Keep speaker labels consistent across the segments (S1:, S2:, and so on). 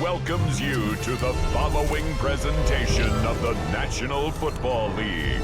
S1: welcomes you to the following presentation of the National Football League.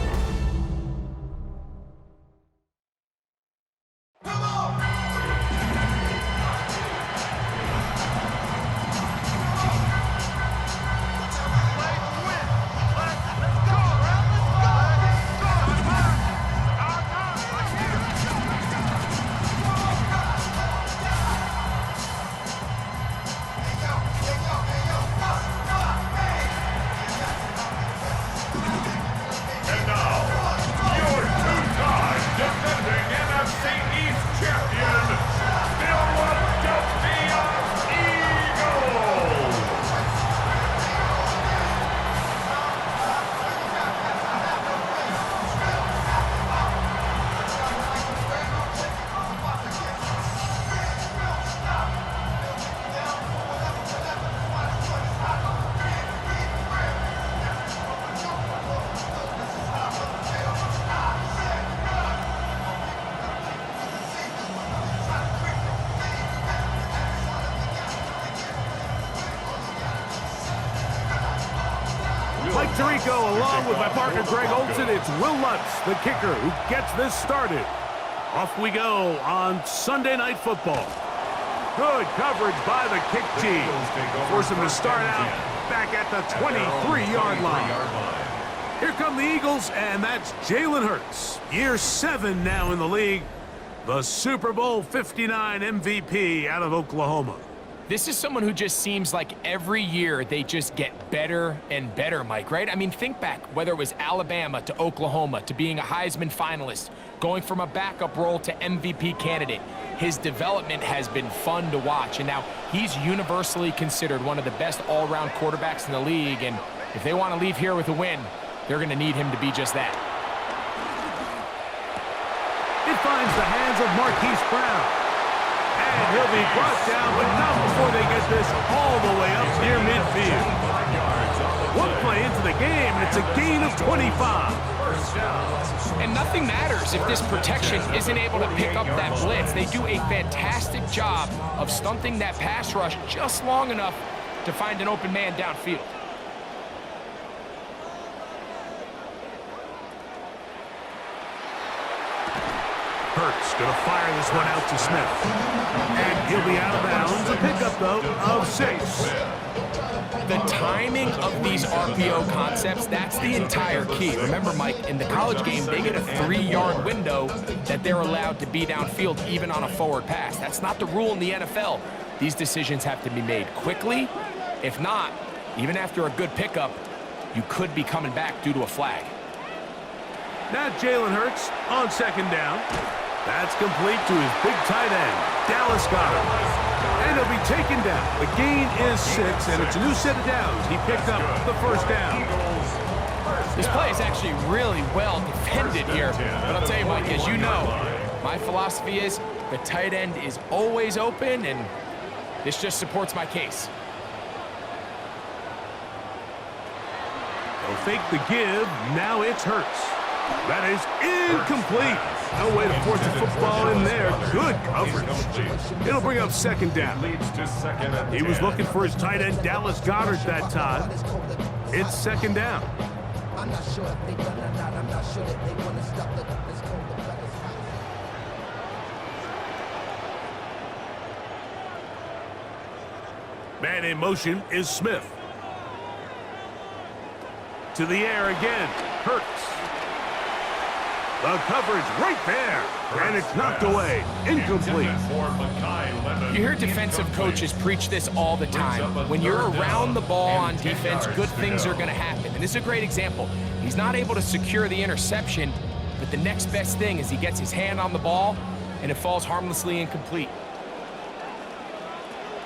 S2: Mike Tirico, along with my partner Greg Olson, it's Will Lutz, the kicker, who gets this started. Off we go on Sunday Night Football. Good coverage by the kick team. Force him to start out back at the 23-yard line. Here come the Eagles, and that's Jalen Hurts. Year 7 now in the league. The Super Bowl 59 MVP out of Oklahoma.
S3: This is someone who just seems like every year they just get better and better, Mike, right? I mean, think back, whether it was Alabama to Oklahoma to being a Heisman finalist, going from a backup role to MVP candidate. His development has been fun to watch, and now he's universally considered one of the best all-around quarterbacks in the league, and if they want to leave here with a win, they're going to need him to be just that.
S2: It finds the hands of Marquise Brown. And he'll be brought down, but not before they get this all the way up near midfield. One play into the game, and it's a gain of 25.
S3: And nothing matters if this protection isn't able to pick up that blitz. They do a fantastic job of stunting that pass rush just long enough to find an open man downfield.
S2: Hurts going to fire this one out to Smith. And he'll be out of bounds. A pickup, though, of 6.
S3: The timing of these RPO concepts, that's the entire key. Remember, Mike, in the college game, they get a 3-yard window that they're allowed to be downfield even on a forward pass. That's not the rule in the NFL. These decisions have to be made quickly. If not, even after a good pickup, you could be coming back due to a flag.
S2: Now Jalen Hurts on second down. That's complete to his big tight end, Dallas Goedert. And he'll be taken down. The gain is 6, and it's a new set of downs. He picked up the first down.
S3: This play is actually really well defended here. But I'll tell you, Mike, as you know, my philosophy is the tight end is always open, and this just supports my case.
S2: They'll fake the give. Now it's Hurts. That is incomplete. No way to force the football in there. Good coverage. It'll bring up second down. He was looking for his tight end, Dallas Goedert, that time. It's second down. Man in motion is Smith. To the air again. Hurts. The coverage right there, and it's knocked away. Incomplete.
S3: You hear defensive coaches preach this all the time. When you're around the ball on defense, good things are going to happen. And this is a great example. He's not able to secure the interception, but the next best thing is he gets his hand on the ball, and it falls harmlessly incomplete.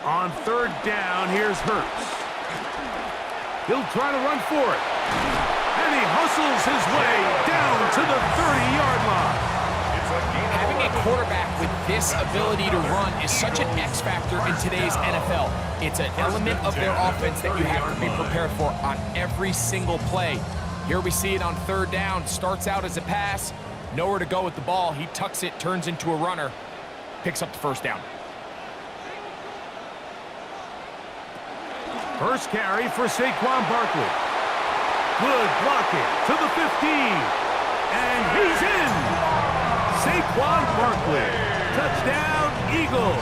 S2: On third down, here's Hurts. He'll try to run for it. And he hustles his way down to the 30-yard line.
S3: Having a quarterback with this ability to run is such an X factor in today's NFL. It's an element of their offense that you have to be prepared for on every single play. Here we see it on third down. Starts out as a pass. Nowhere to go with the ball. He tucks it, turns into a runner, picks up the first down.
S2: First carry for Saquon Barkley. Good blocking to the 15. And he's in. Saquon Barkley. Touchdown, Eagles.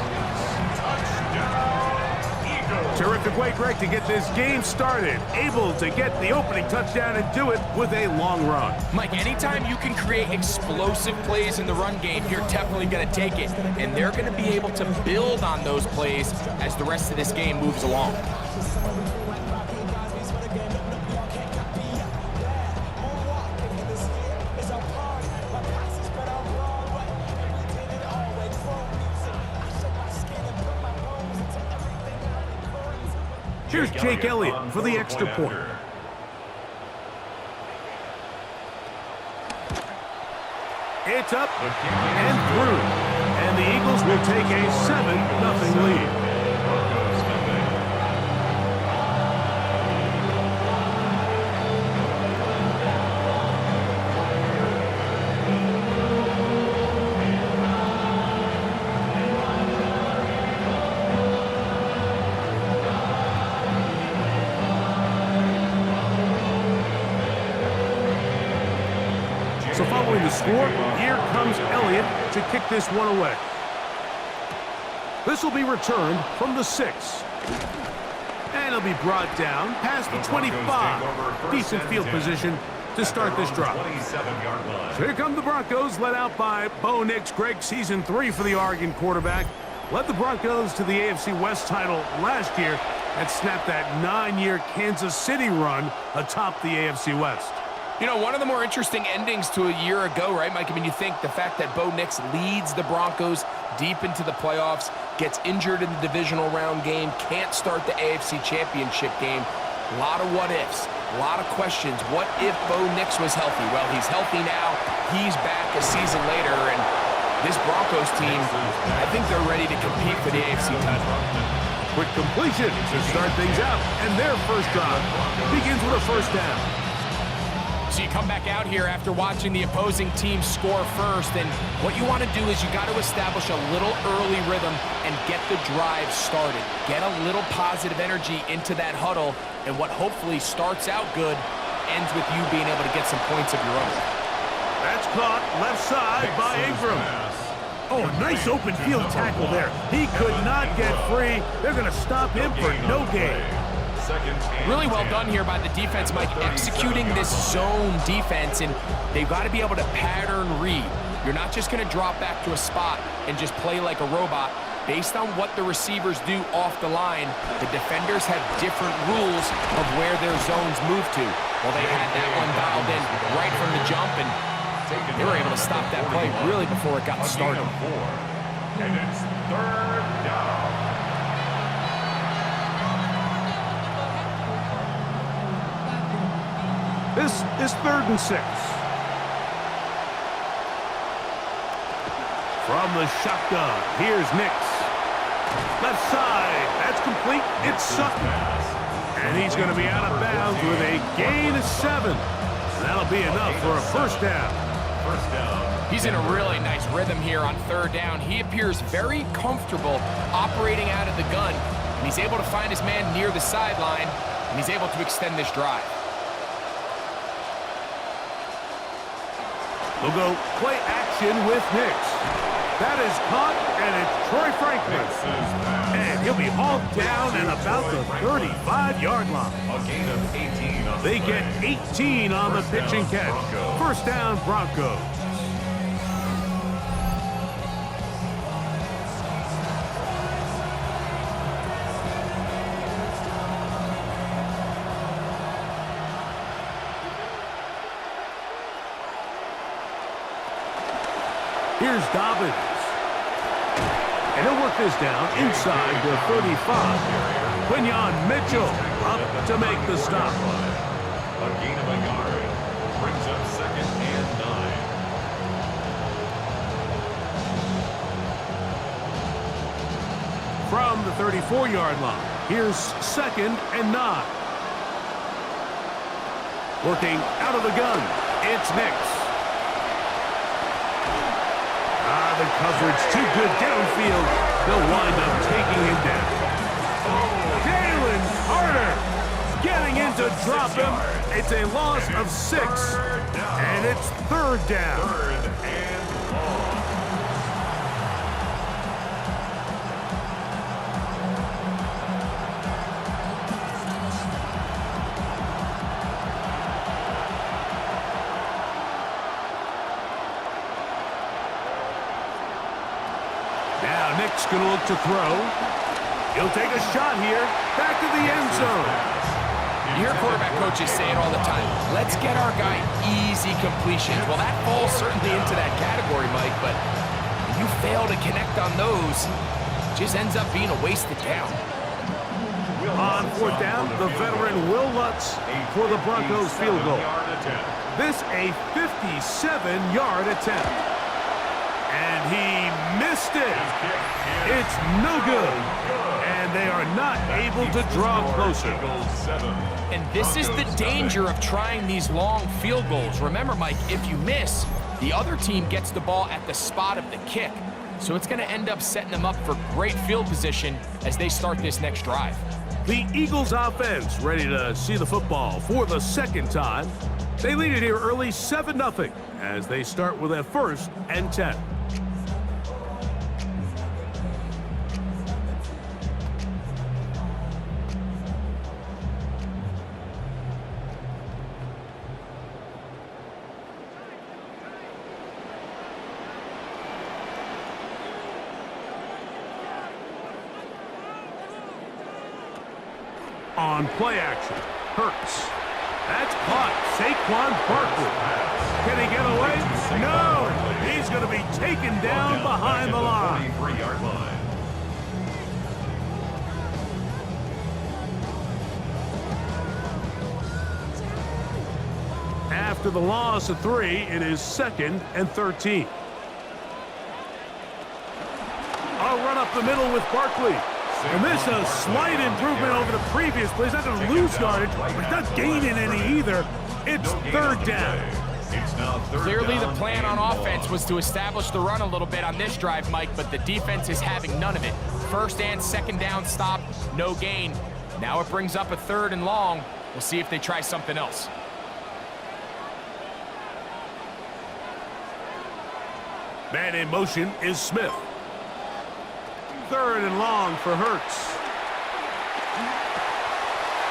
S2: Terrific way, Greg, to get this game started. Able to get the opening touchdown and do it with a long run.
S3: Mike, anytime you can create explosive plays in the run game, you're definitely going to take it. And they're going to be able to build on those plays as the rest of this game moves along.
S2: Here's Jake Elliott for the extra point. It's up and through. And the Eagles will take a 7-0 lead. So following the score, here comes Elliott to kick this one away. This will be returned from the 6. And it'll be brought down past the 25. Decent field position to start this drive. So here come the Broncos, led out by Bo Nix. Greg, season 3 for the Oregon quarterback. Led the Broncos to the AFC West title last year and snapped that 9-year Kansas City run atop the AFC West.
S3: You know, one of the more interesting endings to a year ago, right, Mike? I mean, you think the fact that Bo Nix leads the Broncos deep into the playoffs, gets injured in the divisional round game, can't start the AFC Championship game. A lot of what-ifs, a lot of questions. What if Bo Nix was healthy? Well, he's healthy now. He's back a season later, and this Broncos team, I think they're ready to compete for the AFC title.
S2: Quick completion to start things out, and their first drive begins with a first down.
S3: So you come back out here after watching the opposing team score first, and what you want to do is you got to establish a little early rhythm and get the drive started. Get a little positive energy into that huddle, and what hopefully starts out good ends with you being able to get some points of your own.
S2: That's caught left side by Ingram. Oh, a nice open field tackle there. He could not get free. They're going to stop him for no gain.
S3: Really well done here by the defense, Mike, executing this zone defense, and they've got to be able to pattern read. You're not just going to drop back to a spot and just play like a robot. Based on what the receivers do off the line, the defenders have different rules of where their zones move to. Well, they had that one dialed in right from the jump, and they were able to stop that play really before it got started.
S1: And it's third down.
S2: This is 3rd and 6. From the shotgun, here's Nix. Left side, that's complete. It's Sutton. And he's going to be out of bounds with a gain of 7. And that'll be enough for a first down.
S3: He's in a really nice rhythm here on 3rd down. He appears very comfortable operating out of the gun. And he's able to find his man near the sideline, and he's able to extend this drive.
S2: They'll go play action with Nix. That is caught, and it's Troy Franklin. And he'll be hauled down and about the 35-yard line.
S1: A gain of 18 on
S2: They get 18 on the pitch and catch. First down, Broncos. Here's Dobbins. And he'll work this down inside the 35. Quinyon Mitchell up to make the stop.
S1: A gain of a yard. Brings up 2nd and 9.
S2: From the 34-yard line, here's 2nd and 9. Working out of the gun, it's Nix. The coverage too good downfield. They'll wind up taking him down. Jalen Carter trying to drop him. It's a loss of 6, and it's 3rd down. Now Nick's going to look to throw. He'll take a shot here. Back to the end zone.
S3: You hear quarterback coaches say it all the time. Let's get our guy easy completions. Well, that falls certainly into that category, Mike, but if you fail to connect on those, it just ends up being a wasted down.
S2: On 4th down, the veteran Will Lutz for the Broncos field goal. This a 57-yard attempt. And he missed it. It's no good. And they are not able to draw closer.
S3: And this is the danger of trying these long field goals. Remember, Mike, if you miss, the other team gets the ball at the spot of the kick. So it's going to end up setting them up for great field position as they start this next drive.
S2: The Eagles offense ready to see the football for the 2nd time. They lead it here early 7-0 as they start with a 1st and 10. On play action, Hurts. That's caught. Saquon Barkley. Can he get away? No! He's going to be taken down behind the line. After the loss of 3, it is 2nd and 13. A run up the middle with Barkley. And this is a slight improvement over the previous play. He's not going to lose yardage, but he's not gaining any either. It's 3rd down.
S3: Clearly the plan on offense was to establish the run a little bit on this drive, Mike, but the defense is having none of it. 1st and 2nd down stop, no gain. Now it brings up a 3rd and long. We'll see if they try something else.
S2: Man in motion is Smith. 3rd and long for Hurts.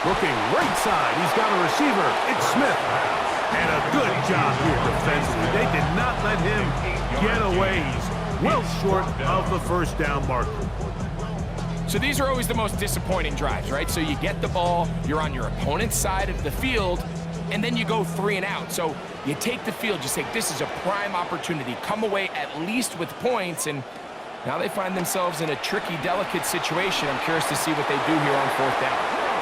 S2: Looking right side. He's got a receiver. It's Smith. And a good job here defensively. They did not let him get away. He's well short of the 1st down marker.
S3: So these are always the most disappointing drives, right? So you get the ball, you're on your opponent's side of the field, and then you go 3 and out. So you take the field, you say, this is a prime opportunity. Come away at least with points, and now they find themselves in a tricky, delicate situation. I'm curious to see what they do here on 4th down.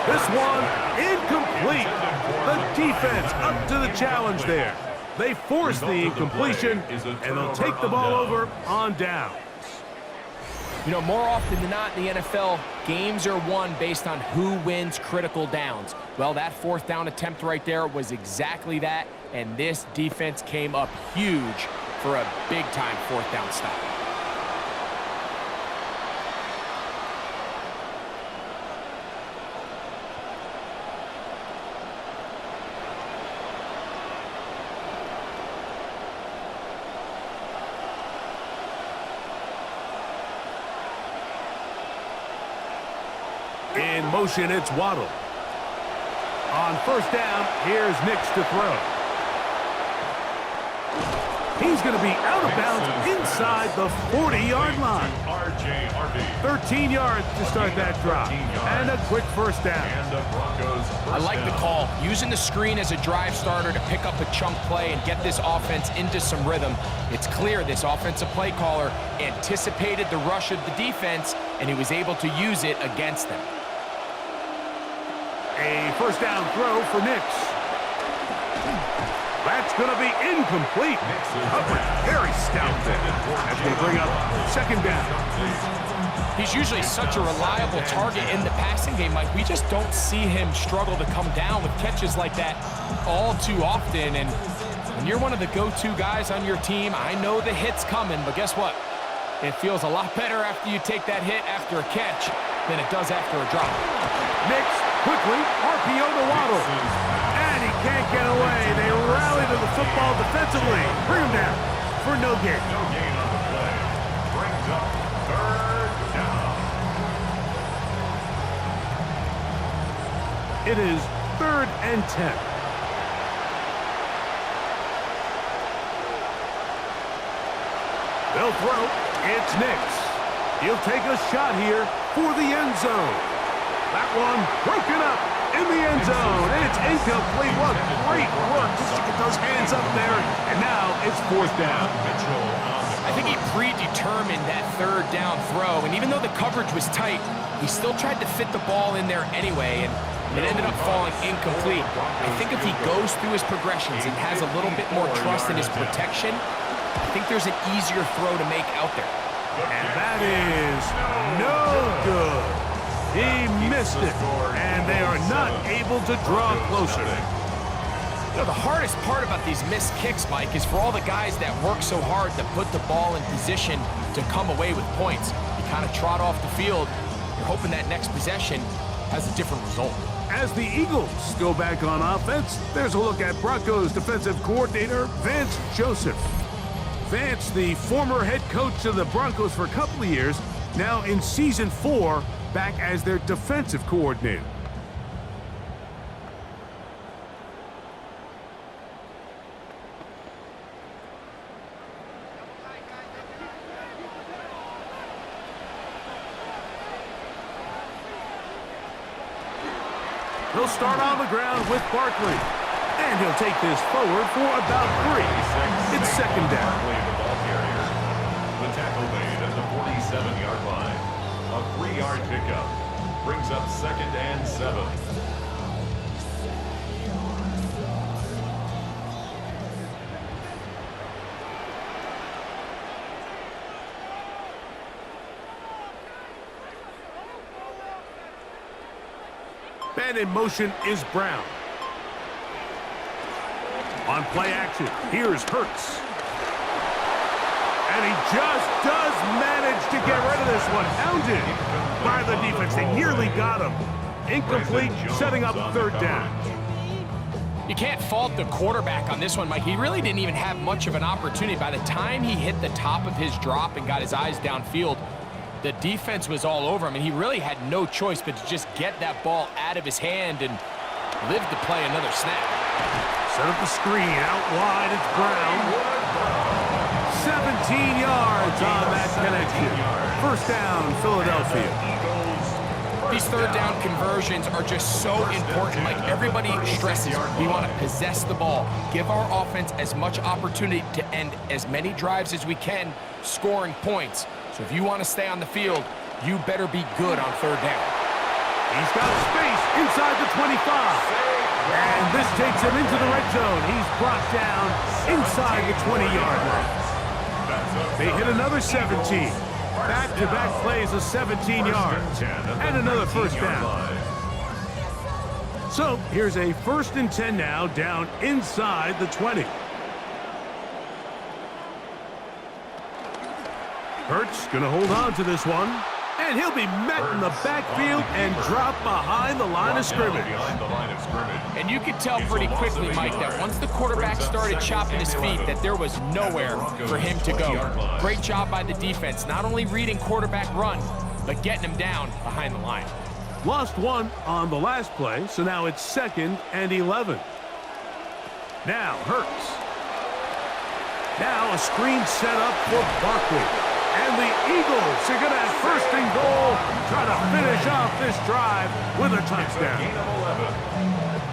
S2: This one, incomplete. The defense up to the challenge there. They force the incompletion, and they'll take the ball over on downs.
S3: You know, more often than not in the NFL, games are won based on who wins critical downs. Well, that 4th down attempt right there was exactly that, and this defense came up huge for a big-time 4th down stop.
S2: In motion, it's Waddle. On 1st down, here's Nix to throw. He's going to be out of bounds inside the 40-yard line. 13 yards to start that drive. And a quick 1st down.
S3: I like the call. Using the screen as a drive starter to pick up a chunk play and get this offense into some rhythm. It's clear this offensive play caller anticipated the rush of the defense, and he was able to use it against them.
S2: A 1st down throw for Nix. That's going to be incomplete. Coverage very stout there. That's going to bring up 2nd down.
S3: He's usually such a reliable target in the passing game, Mike. We just don't see him struggle to come down with catches like that all too often. And when you're one of the go-to guys on your team, I know the hit's coming, but guess what? It feels a lot better after you take that hit after a catch than it does after a drop.
S2: Nix Quickly, RPO to Waddle. And he can't get away. They rally to the football defensively. Bring him down for no gain.
S1: No gain on the play. Brings up third down.
S2: It is 3rd and 10. They'll throw. It's Nix. He'll take a shot here for the end zone. That one broken up in the end zone. And it's incomplete. What great work just to get those hands up there. And now it's 4th down.
S3: I think he predetermined that 3rd down throw, and even though the coverage was tight, he still tried to fit the ball in there anyway, and it ended up falling incomplete. I think if he goes through his progressions and has a little bit more trust in his protection, I think there's an easier throw to make out there.
S2: And that is no good. He missed it, and they are not able to draw closer.
S3: You know, the hardest part about these missed kicks, Mike, is for all the guys that work so hard to put the ball in position to come away with points. You kind of trot off the field, you're hoping that next possession has a different result.
S2: As the Eagles go back on offense, there's a look at Broncos defensive coordinator Vance Joseph. Vance, the former head coach of the Broncos for a couple of years, now in Season 4, back as their defensive coordinator. He'll start on the ground with Barkley. And he'll take this forward for about 3. It's 2nd down.
S1: The tackle made at the 47-yard line. A 3-yard pickup brings up 2nd and 7.
S2: And in motion is Brown. On play action, here's Hurts. And he just does manage to get rid of this one. Hounded by the defense. They nearly got him. Incomplete, setting up 3rd down.
S3: You can't fault the quarterback on this one, Mike. He really didn't even have much of an opportunity. By the time he hit the top of his drop and got his eyes downfield, the defense was all over him, and he really had no choice but to just get that ball out of his hand and live to play another snap.
S2: Set up the screen, out wide, it's Brown. 17 yards on that connection. 1st down, Philadelphia.
S3: These 3rd down conversions are just so important. Like everybody stresses, we want to possess the ball, give our offense as much opportunity to end as many drives as we can, scoring points. So if you want to stay on the field, you better be good on 3rd down.
S2: He's got space inside the 25. And this takes him into the red zone. He's brought down inside the 20-yard line. They hit another 17. Back-to-back plays of 17 yards. And another 1st down. So here's a 1st and 10 now, down inside the 20. Hurts going to hold on to this one. And he'll be met in the backfield and dropped behind the line of scrimmage.
S3: And you could tell pretty quickly, Mike, that once the quarterback started chopping his feet, that there was nowhere for him to go. Great job by the defense, not only reading quarterback run, but getting him down behind the line.
S2: Lost one on the last play, so now it's 2nd and 11. Now Hurts. Now a screen set up for Barkley. And the Eagles are going to have 1st and goal, try to finish off this drive with a touchdown.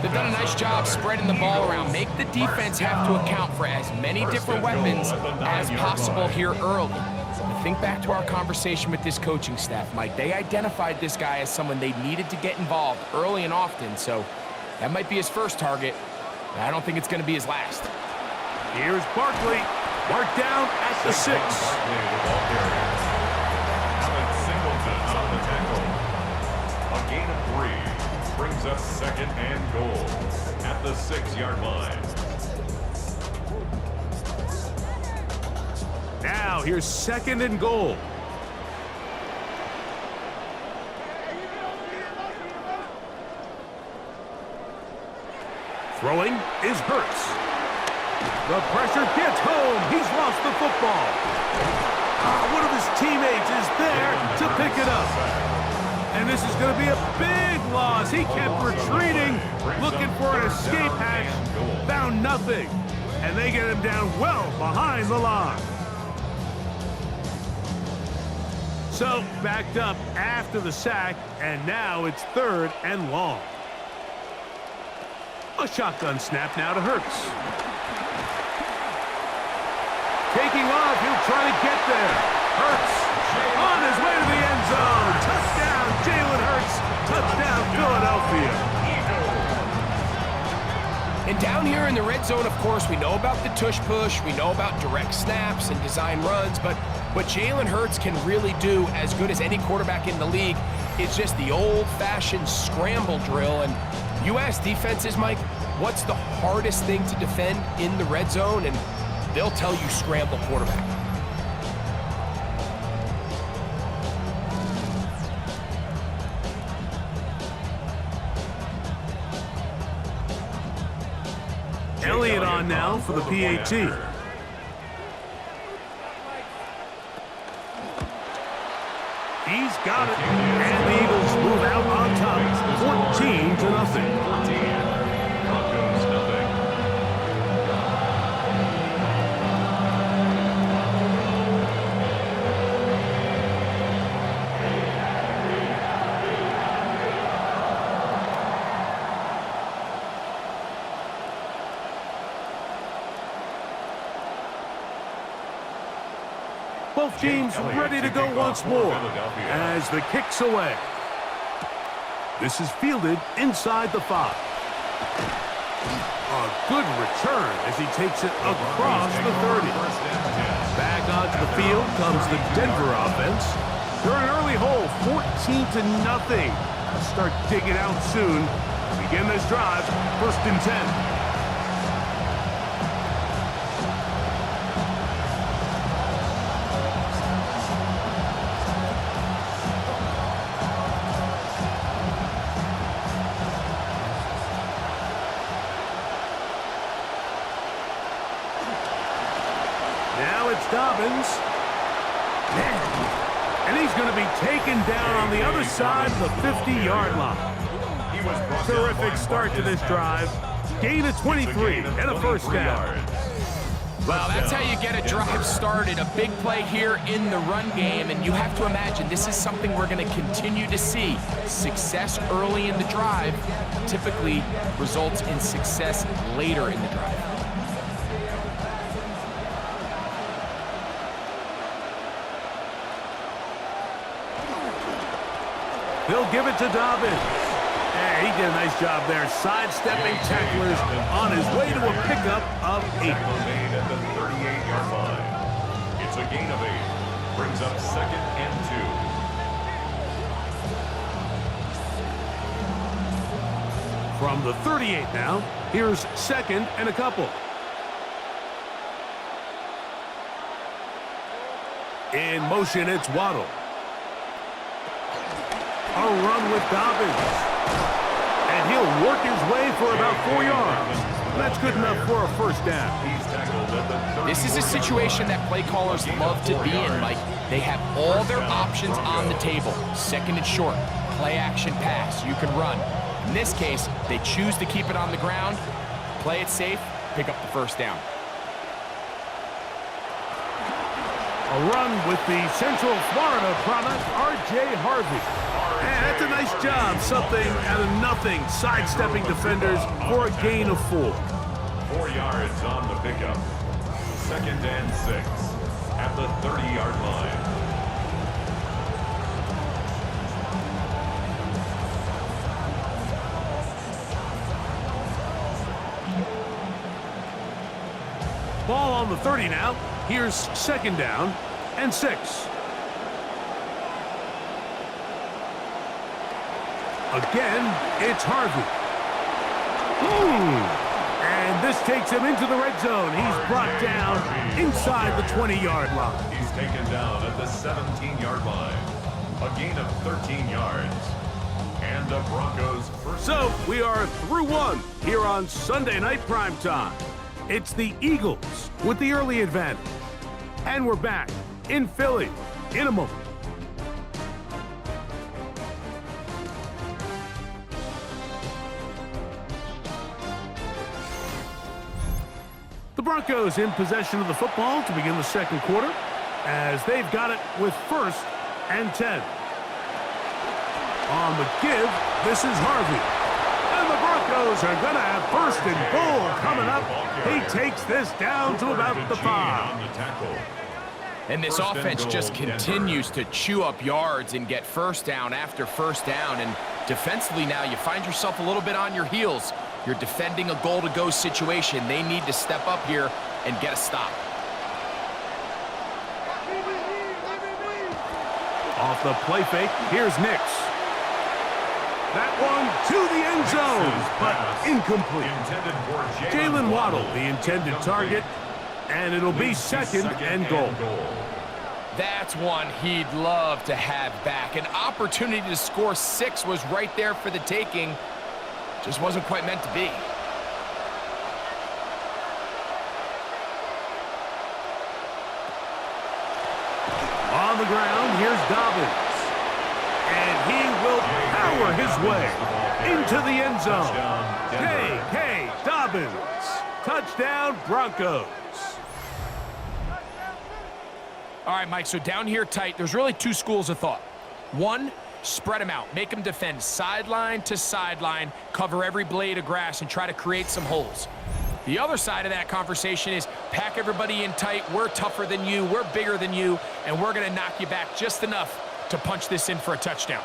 S3: They've done a nice job spreading the ball around. Make the defense have to account for as many different weapons as possible here early. But think back to our conversation with this coaching staff, Mike. They identified this guy as someone they needed to get involved early and often, so that might be his first target, but I don't think it's going to be his last.
S2: Here's Barkley. Marked down at the 6.
S1: A gain of 3 brings up 2nd and goal at the 6-yard line.
S2: Now here's 2nd and goal. Throwing is Hurts. The pressure gets home. He's lost the football. One of his teammates is there to pick it up. And this is going to be a big loss. He kept retreating, looking for an escape hatch. Found nothing. And they get him down well behind the line. So, backed up after the sack, and now it's 3rd and long. A shotgun snap now to Hurts. Taking off, he'll try to get there. Hurts on his way to the end zone. Touchdown, Jalen Hurts. Touchdown, Philadelphia.
S3: And down here in the red zone, of course, we know about the tush push, we know about direct snaps and design runs, but what Jalen Hurts can really do, as good as any quarterback in the league, is just the old-fashioned scramble drill. And you ask defenses, Mike, what's the hardest thing to defend in the red zone? And they'll tell you scramble quarterback.
S2: Elliott on now for the PAT. He's got it. And the Eagles move out on top, 14-0.
S1: Broncos nothing.
S2: Both teams ready to go once more as the kick's away. This is fielded inside the 5. A good return as he takes it across the 30. Back onto the field comes the Denver offense. They're an early hole, 14-0. Start digging out soon. Begin this drive, 1st and 10. Now it's Dobbins. And he's going to be taken down on the other side of the 50-yard line. Terrific start to this drive. Gain of 23 and a 1st down.
S3: Well, that's how you get a drive started. A big play here in the run game, and you have to imagine this is something we're going to continue to see. Success early in the drive typically results in success later in the drive.
S2: They'll give it to Dobbins. He did a nice job there, sidestepping tacklers on his way to a pickup of 8.
S1: Made at the 38-yard line. It's a gain of 8. Brings up 2nd and 2.
S2: From the 38 now, here's 2nd and a couple. In motion, it's Waddle. A run with Dobbins. And he'll work his way for about 4 yards. That's good enough for a 1st down.
S1: He's tackled at the
S3: This is a situation that play callers love to be in, Mike. They have all their options on the table. 2nd and short, play action pass, you can run. In this case, they choose to keep it on the ground, play it safe, pick up the 1st down.
S2: A run with the Central Florida product, R.J. Harvey. And that's a nice job, something out of nothing, sidestepping defenders for a gain of 4.
S1: 4 yards on the pickup. 2nd and 6 at the 30-yard line.
S2: Ball on the 30 now. Here's 2nd down and 6. Again, it's Harvey. And this takes him into the red zone. He's brought down inside the 20-yard line.
S1: He's taken down at the 17-yard line. A gain of 13 yards. And the Broncos first.
S2: So we are through one here on Sunday Night Primetime. It's the Eagles with the early advantage. And we're back in Philly in a moment. The Broncos in possession of the football to begin the second quarter as they've got it with 1st and 10. On the give, this is Harvey. And the Broncos are going to have 1st and goal coming up. He takes this down to about the 5.
S3: And this offense just continues to chew up yards and get 1st down after 1st down. And defensively now, you find yourself a little bit on your heels. You're defending a goal-to-go situation. They need to step up here and get a stop.
S2: Off the play fake, here's Nix. That one to the end zone, but incomplete. Jalen Waddle, the intended target, and it'll be 2nd and goal.
S3: That's one he'd love to have back. An opportunity to score 6 was right there for the taking. Just wasn't quite meant to be.
S2: On the ground, here's Dobbins. And he will power his way into the end zone. J.K. Dobbins. Touchdown, Broncos.
S3: All right, Mike, so down here tight, there's really 2 schools of thought. One, spread them out. Make them defend sideline to sideline, cover every blade of grass, and try to create some holes. The other side of that conversation is pack everybody in tight. We're tougher than you. We're bigger than you. And we're going to knock you back just enough to punch this in for a touchdown.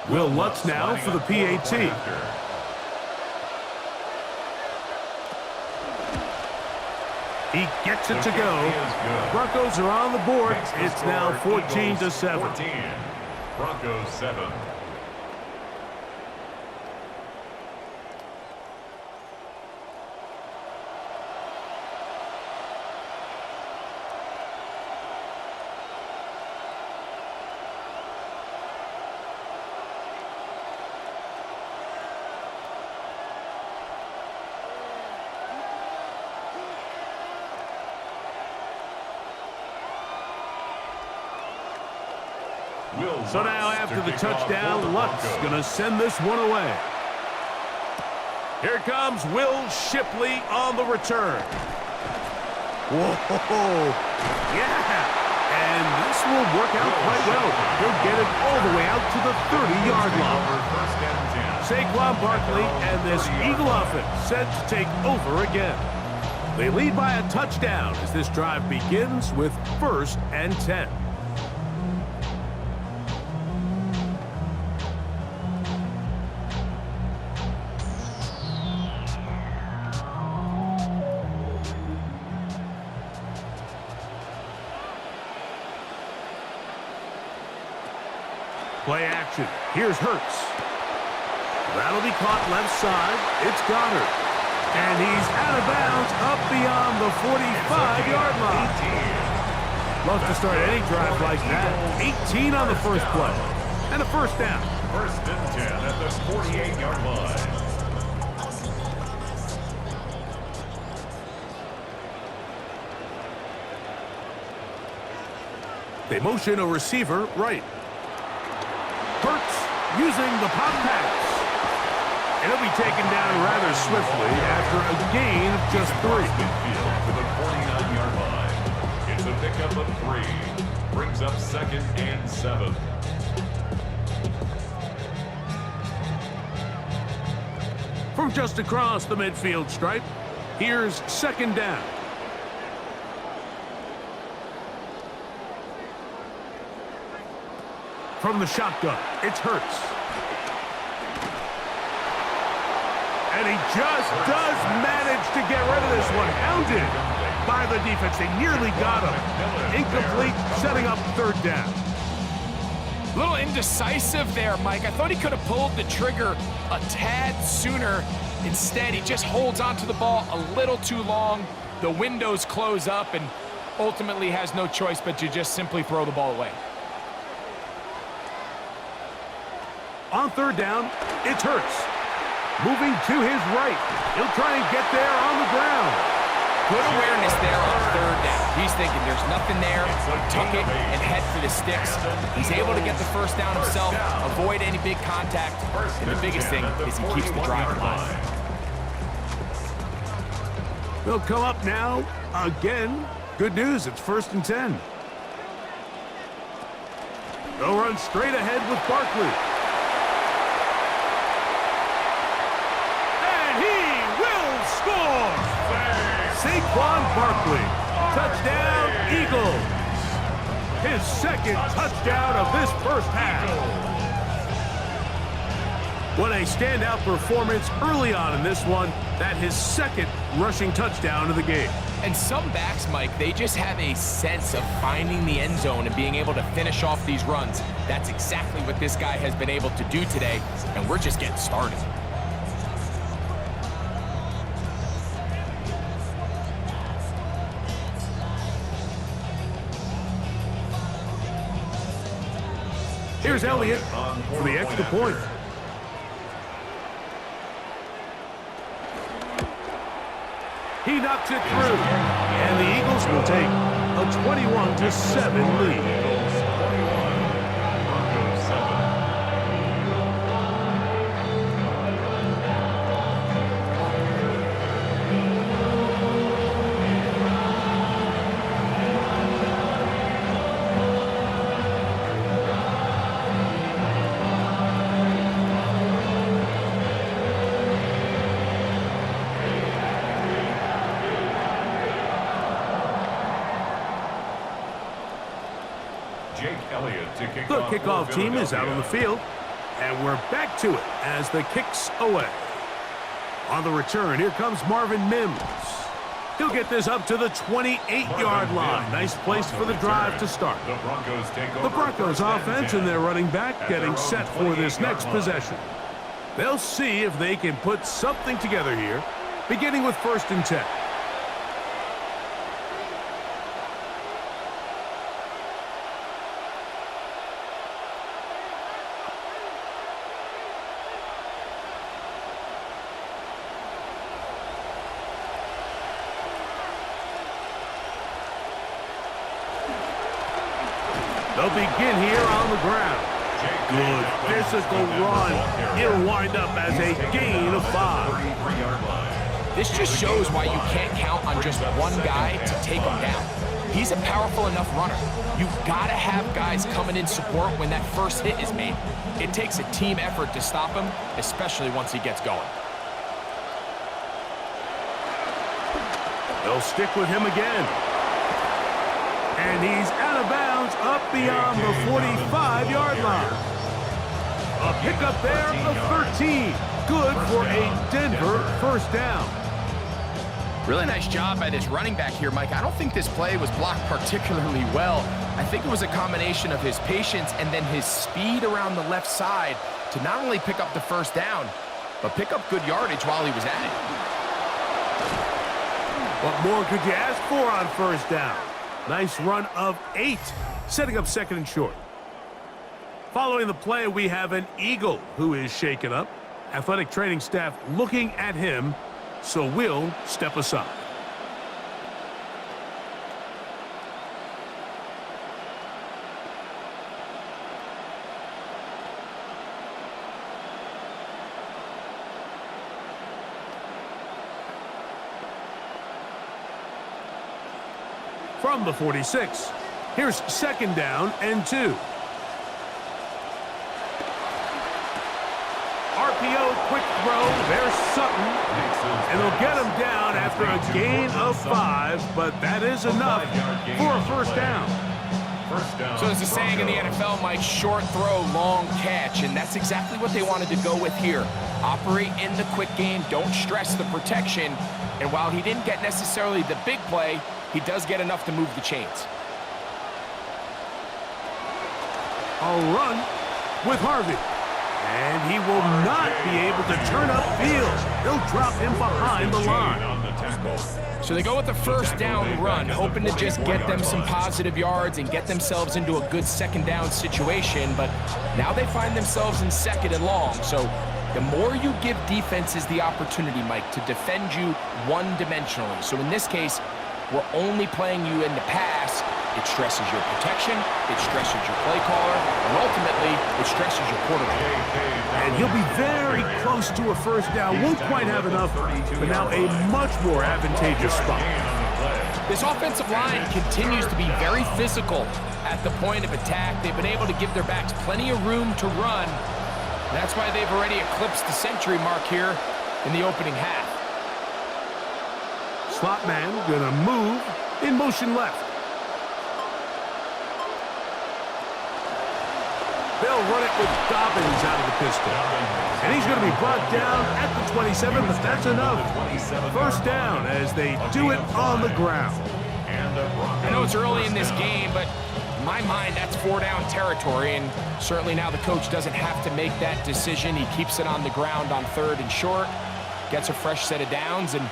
S2: Will Lutz now for the PAT. He gets it to go. Broncos are on the board. It's now 14-7.
S1: Broncos 7.
S2: So now after the touchdown, Lutz going to send this one away. Here comes Will Shipley on the return. Whoa, yeah, and this will work out quite well. He'll get it all the way out to the 30-yard line. Saquon Barkley and this Eagle offense set to take over again. They lead by a touchdown as this drive begins with 1st and 10. Play action. Here's Hurts. That'll be caught left side. It's Goddard. And he's out of bounds up beyond the 45-yard line. Love to start any drive like that. 18 on the first play. And a 1st down.
S1: 1st and 10 at the 48-yard line.
S2: They motion a receiver right. Hurts using the pop pass. And he'll be taken down rather swiftly after a gain of just 3.
S1: Midfield to the 49-yard line. It's a pickup of 3. Brings up 2nd and 7.
S2: From just across the midfield stripe, here's 2nd down. From the shotgun, it's Hurts. And he just does manage to get rid of this one. Hounded by the defense. They nearly got him. Incomplete, setting up 3rd down.
S3: A little indecisive there, Mike. I thought he could have pulled the trigger a tad sooner. Instead, he just holds onto the ball a little too long. The windows close up, and ultimately has no choice but to just simply throw the ball away.
S2: On third down, it's Hurts. Moving to his right. He'll try and get there on the ground.
S3: Good awareness there on third down. He's thinking there's nothing there, tuck it, and head for the sticks. He's able to get the first down himself, avoid any big contact, and the biggest thing is he keeps the drive alive.
S2: They'll come up now again. Good news, it's 1st and 10. They'll run straight ahead with Barkley. And he will score! Saquon Barkley, touchdown Eagles. His second touchdown of this first half. What a standout performance early on in this one. That his second rushing touchdown of the game.
S3: And some backs, Mike, they just have a sense of finding the end zone and being able to finish off these runs. That's exactly what this guy has been able to do today, and we're just getting started.
S2: Here's Elliott for the extra point. He knocks it through, and the Eagles will take a 21-7 lead. The kickoff team is out on the field, and we're back to it as the kick's away. On the return, here comes Marvin Mims. He'll get this up to the 28-yard line. Nice place for the drive to start. The Broncos offense and their running back getting set for this next possession. They'll see if they can put something together here, beginning with 1st and 10. They'll begin here on the ground. Good physical run. It'll wind up as a gain of 5.
S3: This just shows why you can't count on just one guy to take him down. He's a powerful enough runner. You've got to have guys coming in support when that first hit is made. It takes a team effort to stop him, especially once he gets going.
S2: They'll stick with him again. And he's out of bounds up beyond the 45-yard line. A pickup there of 13. Good for a Denver first down.
S3: Really nice job by this running back here, Mike. I don't think this play was blocked particularly well. I think it was a combination of his patience and then his speed around the left side to not only pick up the first down, but pick up good yardage while he was at it.
S2: What more could you ask for on first down? Nice run of 8, setting up 2nd and short. Following the play, we have an Eagle who is shaken up. Athletic training staff looking at him, so we'll step aside. From the 46, here's 2nd down and 2. RPO quick throw, there's Sutton, and they'll get him down after a gain of 5, but that is enough for a first down.
S3: So there's a saying in the NFL, Mike, short throw, long catch, and that's exactly what they wanted to go with here. Operate in the quick game, don't stress the protection, and while he didn't get necessarily the big play, he does get enough to move the chains.
S2: A run with Harvey. And he will not be able to turn upfield. They'll drop him behind the line.
S3: So they go with the first down run, hoping to just get them some positive yards and get themselves into a good second down situation, but now they find themselves in second and long. So the more you give defenses the opportunity, Mike, to defend you one-dimensionally. So in this case, we're only playing you in the pass. It stresses your protection, it stresses your play caller, and ultimately, it stresses your quarterback.
S2: And he'll be very close to a first down. Won't quite have enough, but now a much more advantageous spot.
S3: This offensive line continues to be very physical at the point of attack. They've been able to give their backs plenty of room to run. That's why they've already eclipsed the century mark here in the opening half.
S2: Slot man gonna move in motion left. They'll run it with Dobbins out of the pistol. And he's going to be brought down at the 27, but that's enough. First down as they do it on the ground.
S3: I know it's early in this game, but in my mind, that's 4-down territory, and certainly now the coach doesn't have to make that decision. He keeps it on the ground on 3rd and short, gets a fresh set of downs, and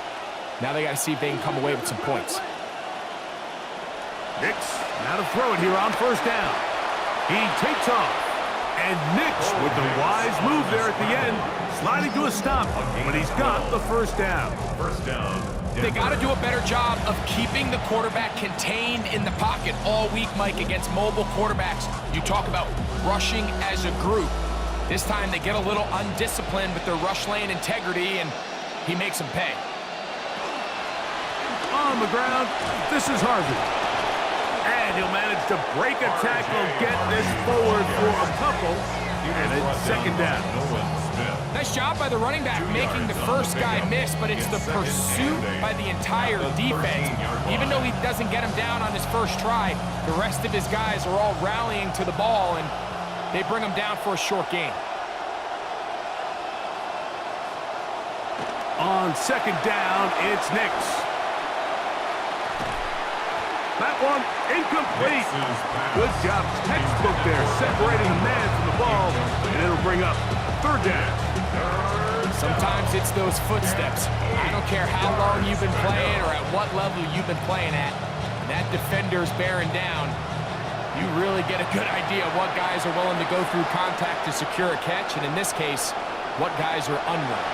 S3: now they got to see if they can come away with some points.
S2: Nix now to throw it here on first down. He takes off. And Nix with the wise move there at the end, sliding to a stop, but he's got the first down.
S1: First down.
S3: They got to do a better job of keeping the quarterback contained in the pocket all week, Mike, against mobile quarterbacks. You talk about rushing as a group. This time they get a little undisciplined with their rush lane integrity, and he makes them pay.
S2: On the ground, this is Harvey. And he'll manage to break a tackle, get this forward for a couple, and it's second down.
S3: Nice job by the running back making the first guy miss, but it's the pursuit by the entire defense. Even though he doesn't get him down on his first try, the rest of his guys are all rallying to the ball, and they bring him down for a short gain.
S2: On second down, it's Nix. That one incomplete. Good job, textbook there, separating the man from the ball, and it'll bring up third down.
S3: Sometimes it's those footsteps. I don't care how long you've been playing or at what level you've been playing at. When that defender's bearing down, you really get a good idea of what guys are willing to go through contact to secure a catch, and in this case, what guys are unwilling.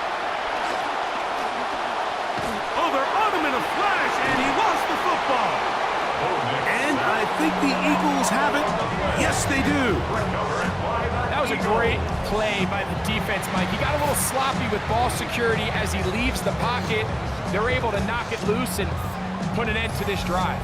S2: Oh, they're on him in a flash, and he lost the football. And I think the Eagles have it. Yes, they do.
S3: That was a great play by the defense, Mike. He got a little sloppy with ball security as he leaves the pocket. They're able to knock it loose and put an end to this drive.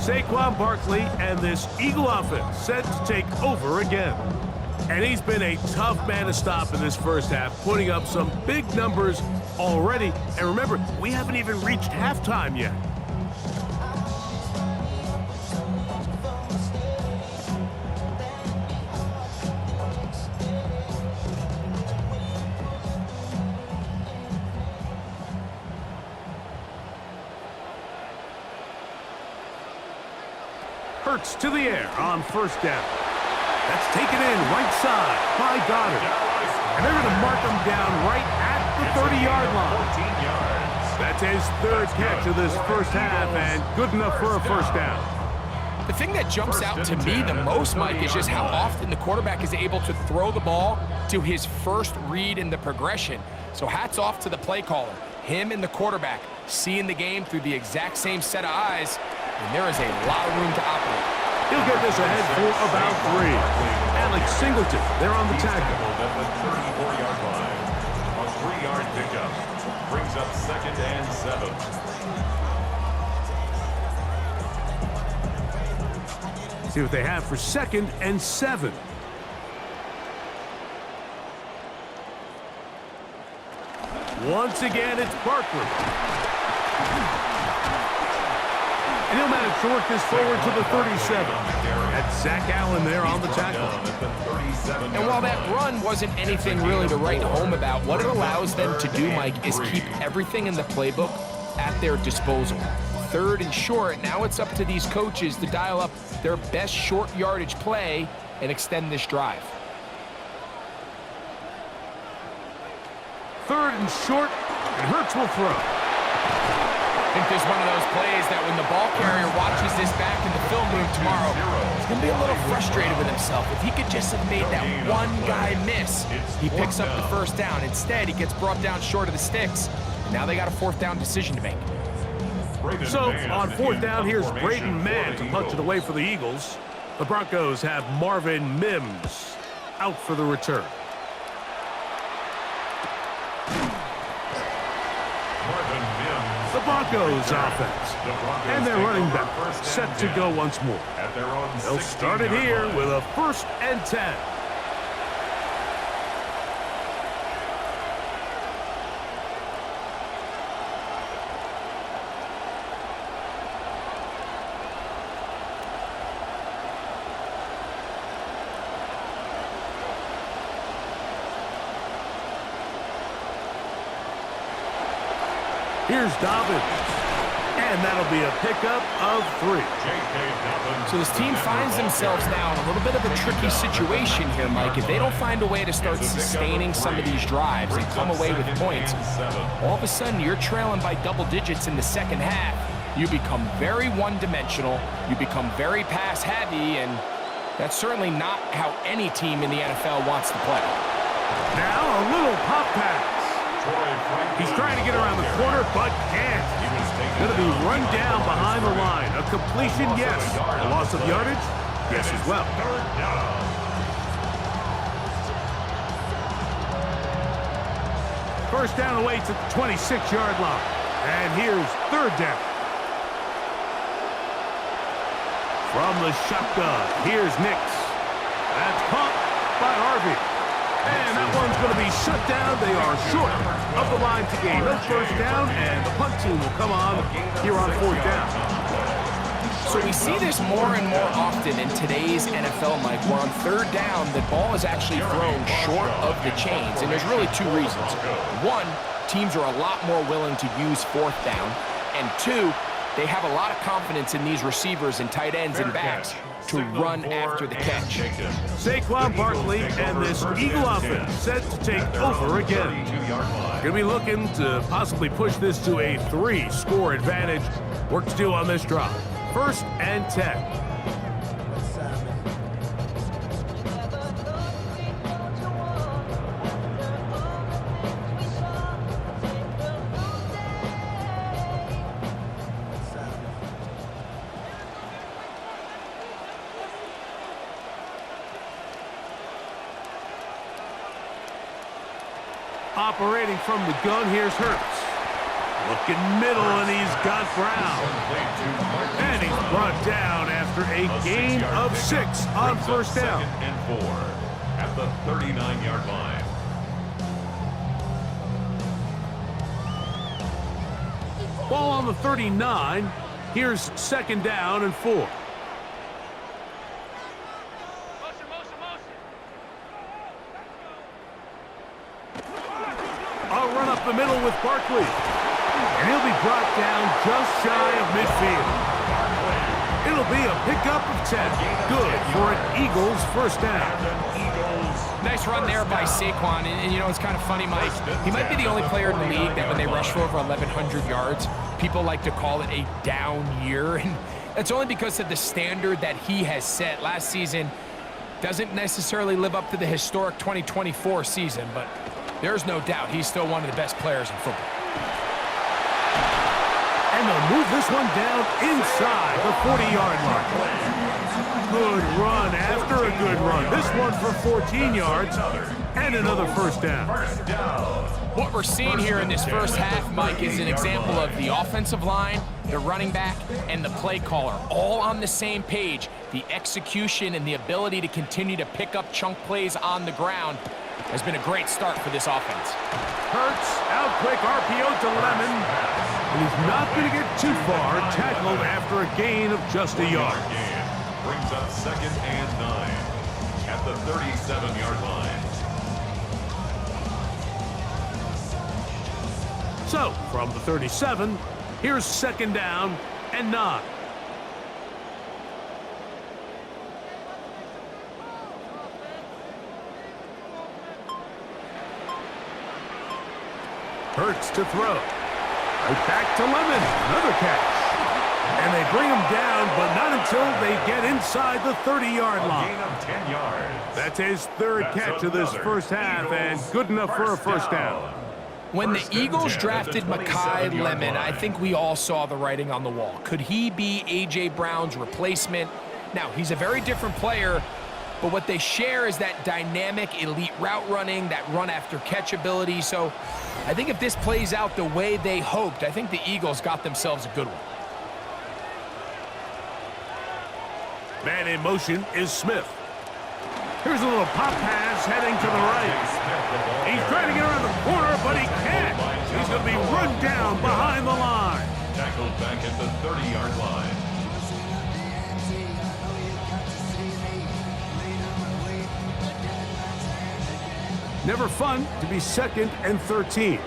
S2: Saquon Barkley and this Eagle offense set to take over again. And he's been a tough man to stop in this first half, putting up some big numbers already. And remember, we haven't even reached halftime yet. Hurts to the air on first down. That's taken in right side by Goddard. And they're going to mark him down right at the 30-yard line.
S1: 14 yards.
S2: That's his third catch of this first half, and good enough for a first down.
S3: The thing that jumps out to me the most, Mike, is just how often the quarterback is able to throw the ball to his first read in the progression. So hats off to the play caller. Him and the quarterback seeing the game through the exact same set of eyes, and there is a lot of room to operate.
S2: He'll get this ahead for about 3. Alex Singleton, they're on the tackle.
S1: At the 34-yard line. A 3-yard pickup brings up second and 7.
S2: See what they have for second and 7. Once again, it's Barkley. And he'll manage to work this forward to the 37. That's Zach Allen there on the tackle.
S3: And while that run wasn't anything really to write home about, what it allows them to do, Mike, is keep everything in the playbook at their disposal. 3rd and short. Now it's up to these coaches to dial up their best short yardage play and extend this drive.
S2: 3rd and short, and Hurts will throw.
S3: I think there's one of those plays that when the ball carrier watches this back in the film room tomorrow, he's going to be a little frustrated with himself. If he could just have made that one guy miss, he picks up the 1st down. Instead, he gets brought down short of the sticks, and now they got a 4th down decision to make.
S2: So, on 4th down, here's Braden Mann to punch it away for the Eagles. The Broncos have Marvin Mims out for the return. The Broncos offense. And their running back set to go once more. They'll start it here with a 1st and 10. Here's Dobbins, and that'll be a pickup of 3.
S3: So this team finds themselves now in a little bit of a tricky situation here, Mike. If they don't find a way to start sustaining some of these drives and come away with points, all of a sudden you're trailing by double digits in the 2nd half. You become very one-dimensional, you become very pass-heavy, and that's certainly not how any team in the NFL wants to play.
S2: Now a little pop pass. He's trying to get around the corner, but can't. Going to be run down behind the line. A completion, yes. A loss of yardage, yes as well. First down awaits at the 26-yard line. And here's 3rd down. From the shotgun, here's Nix. That's caught by Harvey. And that one's going to be shut down. They are short of the line to gain. No 1st down, and the punt team will come on here on 4th down.
S3: So we see this more and more often in today's NFL, Mike, where on 3rd down, the ball is actually thrown short of the chains. And there's really 2 reasons. 1, teams are a lot more willing to use 4th down. And 2, they have a lot of confidence in these receivers and tight ends and backs to run after the catch.
S2: Saquon Barkley and this Eagle offense set to take over again. Going to be looking to possibly push this to a 3-score advantage. Work to do on this drive. 1st and 10. Operating from the gun, here's Hurts. Looking middle, and he's got Brown. And he's brought down after a gain of 6 on 1st down.
S1: 2nd and 4 at the 39-yard line.
S2: Ball on the 39. Here's 2nd down and 4. A run up the middle with Barkley. And he'll be brought down just shy of midfield. It'll be a pickup of 10. Good for an Eagles 1st down.
S3: Nice run there by Saquon. And you know, it's kind of funny, Mike. He might be the only player in the league that when they rush for over 1,100 yards, people like to call it a down year. And that's only because of the standard that he has set. Last season doesn't necessarily live up to the historic 2024 season, but there's no doubt he's still one of the best players in football.
S2: And they'll move this one down inside the 40-yard line. Good run after a good run. This one for 14 yards and another 1st down.
S3: What we're seeing here in this 1st half, Mike, is an example of the offensive line, the running back, and the play caller all on the same page. The execution and the ability to continue to pick up chunk plays on the ground has been a great start for this offense.
S2: Hurts out quick, RPO to Lemon. And he's not going to get too far, tackled after a gain of just a yard.
S1: Brings up 2nd and 9 at the 37-yard line.
S2: So, from the 37, here's 2nd down and 9. Hurts to throw. Right back to Lemon. Another catch. And they bring him down, but not until they get inside the 30-yard line.
S1: Gain of 10 yards.
S2: That's his third catch of this first half, and good enough for a first down.
S3: When the Eagles drafted Mekhi Lemon, I think we all saw the writing on the wall. Could he be A.J. Brown's replacement? Now, he's a very different player, but what they share is that dynamic elite route running, that run after catch ability. So I think if this plays out the way they hoped, I think the Eagles got themselves a good one.
S2: Man in motion is Smith. Here's a little pop pass heading to the right. He's trying to get around the corner, but he can't. He's going to be run down behind the line.
S1: Tackled back at the 30-yard line.
S2: Never fun to be 2nd and 13.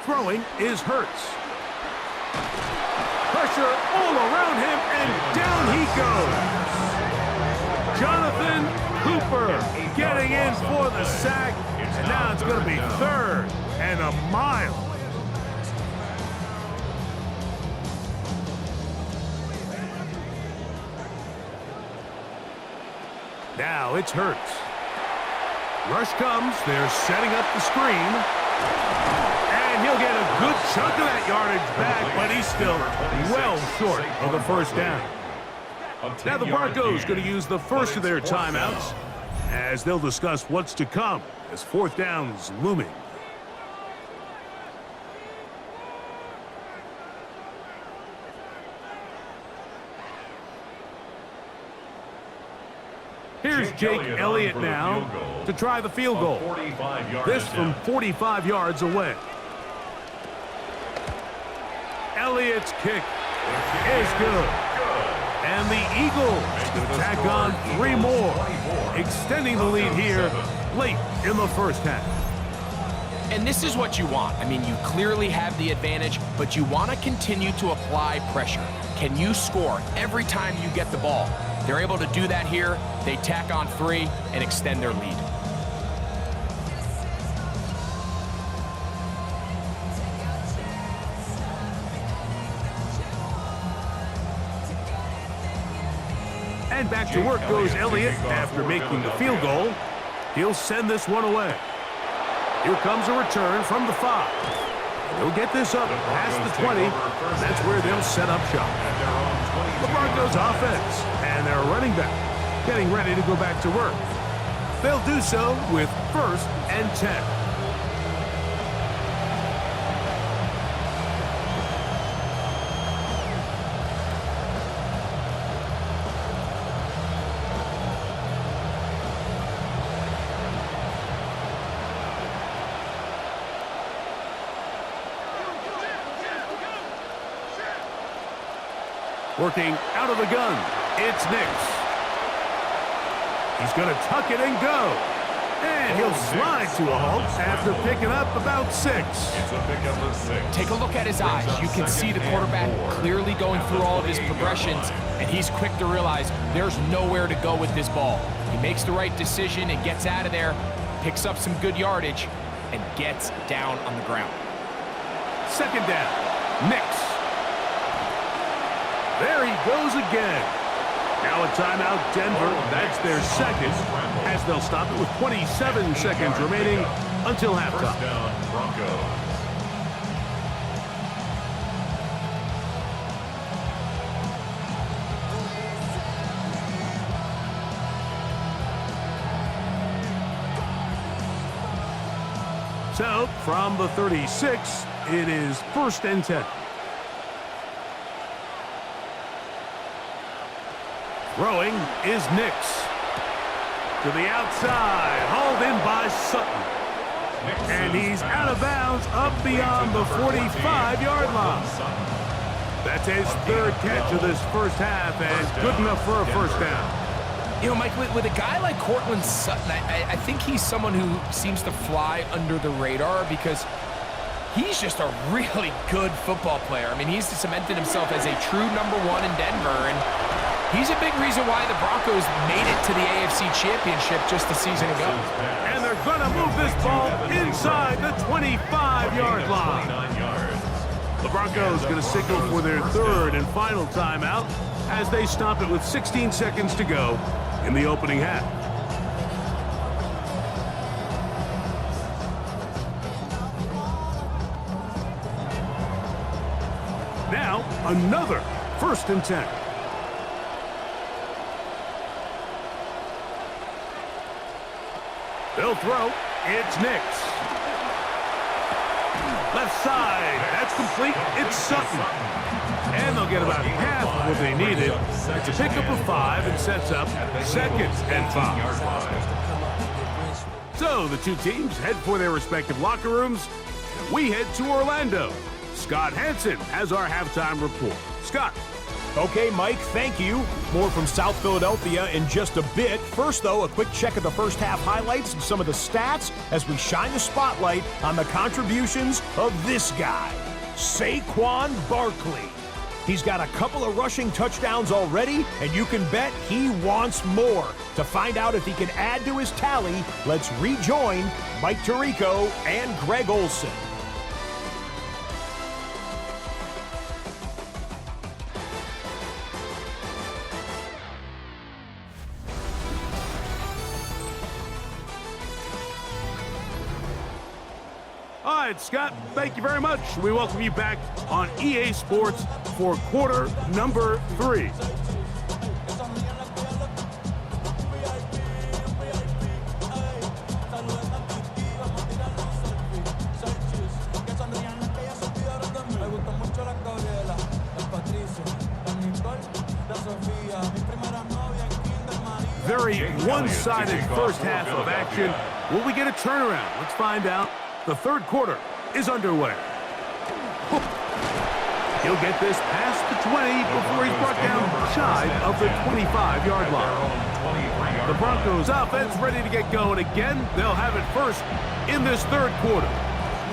S2: Throwing is Hurts. Pressure all around him, and down he goes. Jonathan Cooper getting in for the sack, and now it's going to be 3rd and a mile. Now it's Hurts. Rush comes. They're setting up the screen. And he'll get a good chunk of that yardage back, but he's still well short of the first down. Now the Broncos going to use the first of their timeouts as they'll discuss what's to come as 4th down's looming. Here's Jake Elliott now to try the field goal. This from 45 yards away. Elliott's kick is good. And the Eagles going to tack on 3 more, extending the lead here late in the first half.
S3: And this is what you want. I mean, you clearly have the advantage, but you want to continue to apply pressure. Can you score every time you get the ball? They're able to do that here. They tack on 3 and extend their lead.
S2: And back to work goes Elliott after making the field goal. He'll send this one away. Here comes a return from the 5. They'll get this up past the 20. That's where they'll set up shop. The Broncos offense and their running back getting ready to go back to work. They'll do so with 1st and 10. Working out of the gun, it's Nix. He's going to tuck it and go. And he'll slide to a halt after picking up about 6.
S1: It's a pickup of 6.
S3: Take a look at his eyes. You can see the quarterback clearly going through all of his progressions, and he's quick to realize there's nowhere to go with this ball. He makes the right decision and gets out of there, picks up some good yardage, and gets down on the ground.
S2: 2nd down, Nix. There he goes again. Now a timeout, Denver. That's their 2nd, as they'll stop it with 27 seconds remaining until halftime.
S1: First down, Broncos.
S2: So, from the 36, it is 1st and 10. Throwing is Nix. To the outside, hauled in by Sutton. And he's out of bounds up beyond the 45-yard line. That's his 3rd catch of this first half, and good enough for a first down.
S3: You know, Mike, with a guy like Courtland Sutton, I think he's someone who seems to fly under the radar because He's just a really good football player. I mean, he's cemented himself as a true #1 in Denver, and he's a big reason why the Broncos made it to the AFC Championship just a season ago.
S2: And they're going to move this ball inside the 25-yard line. The Broncos going to signal for their third and final timeout as they stop it with 16 seconds to go in the opening half. Now, another 1st and 10. They'll throw. It's Nix. Left side. That's complete. It's Sutton. And they'll get about half of what they needed. It's a pickup of 5 and sets up 2nd and 5. So the two teams head for their respective locker rooms. We head to Orlando. Scott Hansen has our halftime report. Scott.
S4: Okay, Mike, thank you. More from South Philadelphia in just a bit. First, though, a quick check of the first half highlights and some of the stats as we shine the spotlight on the contributions of this guy, Saquon Barkley. He's got a couple of rushing touchdowns already, and you can bet he wants more. To find out if he can add to his tally, let's rejoin Mike Tirico and Greg Olsen.
S2: All right, Scott, thank you very much. We welcome you back on EA Sports for quarter number 3. Very one-sided first half of action. Will we get a turnaround? Let's find out. The third quarter is underway. He'll get this past the 20 before he's brought down shy of the 25-yard line. The Broncos offense ready to get going again. They'll have it first in this third quarter.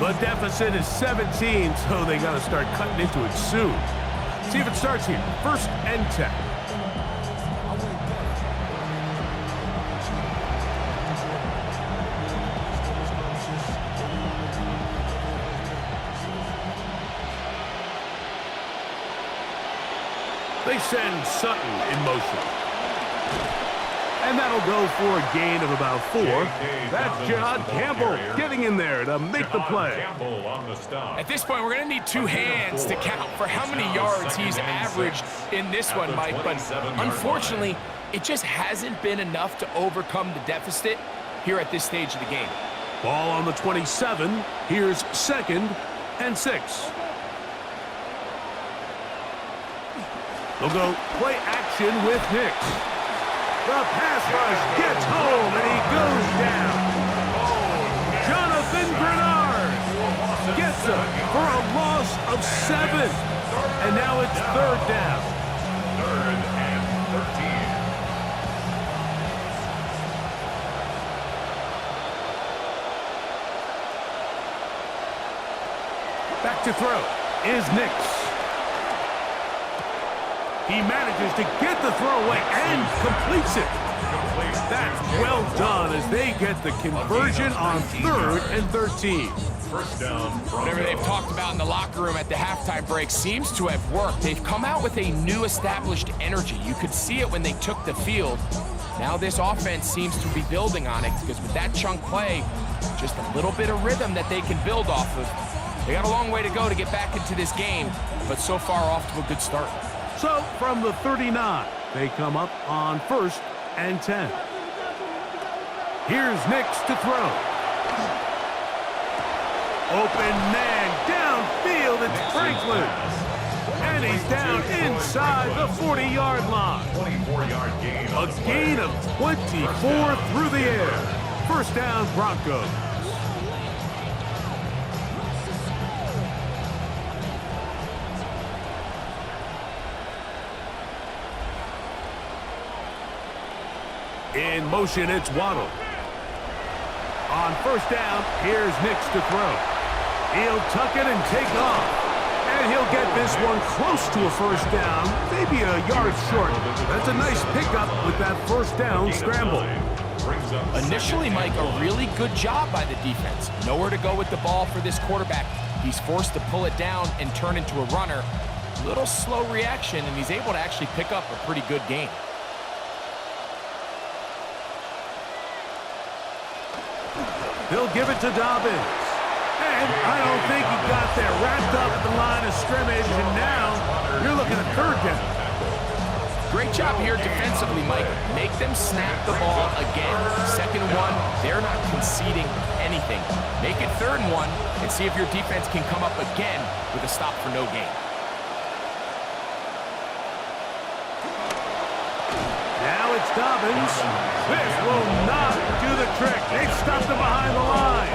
S2: The deficit is 17, so they got to start cutting into it soon. See if it starts here. 1st and 10. They send Sutton in motion. And that'll go for a gain of about 4. That's Jihad Campbell getting in there to make the play.
S3: At this point, we're going to need 2 hands to count for how many yards he's averaged in this one, Mike. But unfortunately, it just hasn't been enough to overcome the deficit here at this stage of the game.
S2: Ball on the 27. Here's 2nd and 6. They'll go play action with Nix. The pass rush gets home, and he goes down. Jonathan Grenard gets him for a loss of 7. And now it's 3rd down.
S1: 3rd and 13.
S2: Back to throw is Nix. He manages to get the throw away and completes it. That's well done as they get the conversion on 3rd and 13.
S1: First down.
S3: Whatever they've talked about in the locker room at the halftime break seems to have worked. They've come out with a new established energy. You could see it when they took the field. Now this offense seems to be building on it because with that chunk play, just a little bit of rhythm that they can build off of. They got a long way to go to get back into this game, but so far off to a good start.
S2: So from the 39, they come up on 1st and 10. Here's Nix to throw. Open man downfield, it's Franklin. And he's down inside the 40-yard line.
S1: 24-yard gain.
S2: A gain of 24 through the air. 1st down, Broncos. In motion, it's Waddle. On 1st down, here's Nix to throw. He'll tuck it and take off. And he'll get this one close to a first down, maybe a yard short. That's a nice pickup with that first down scramble.
S3: Initially, Mike, a really good job by the defense. Nowhere to go with the ball for this quarterback. He's forced to pull it down and turn into a runner. Little slow reaction, and he's able to actually pick up a pretty good gain.
S2: They'll give it to Dobbins. And I don't think he got there. Wrapped up at the line of scrimmage, and now you're looking at third down.
S3: Great job here defensively, Mike. Make them snap the ball again. 2nd and 1, they're not conceding anything. Make it 3rd and 1 and see if your defense can come up again with a stop for no gain.
S2: Now it's Dobbins. This will not do the trick. They stopped him behind the line.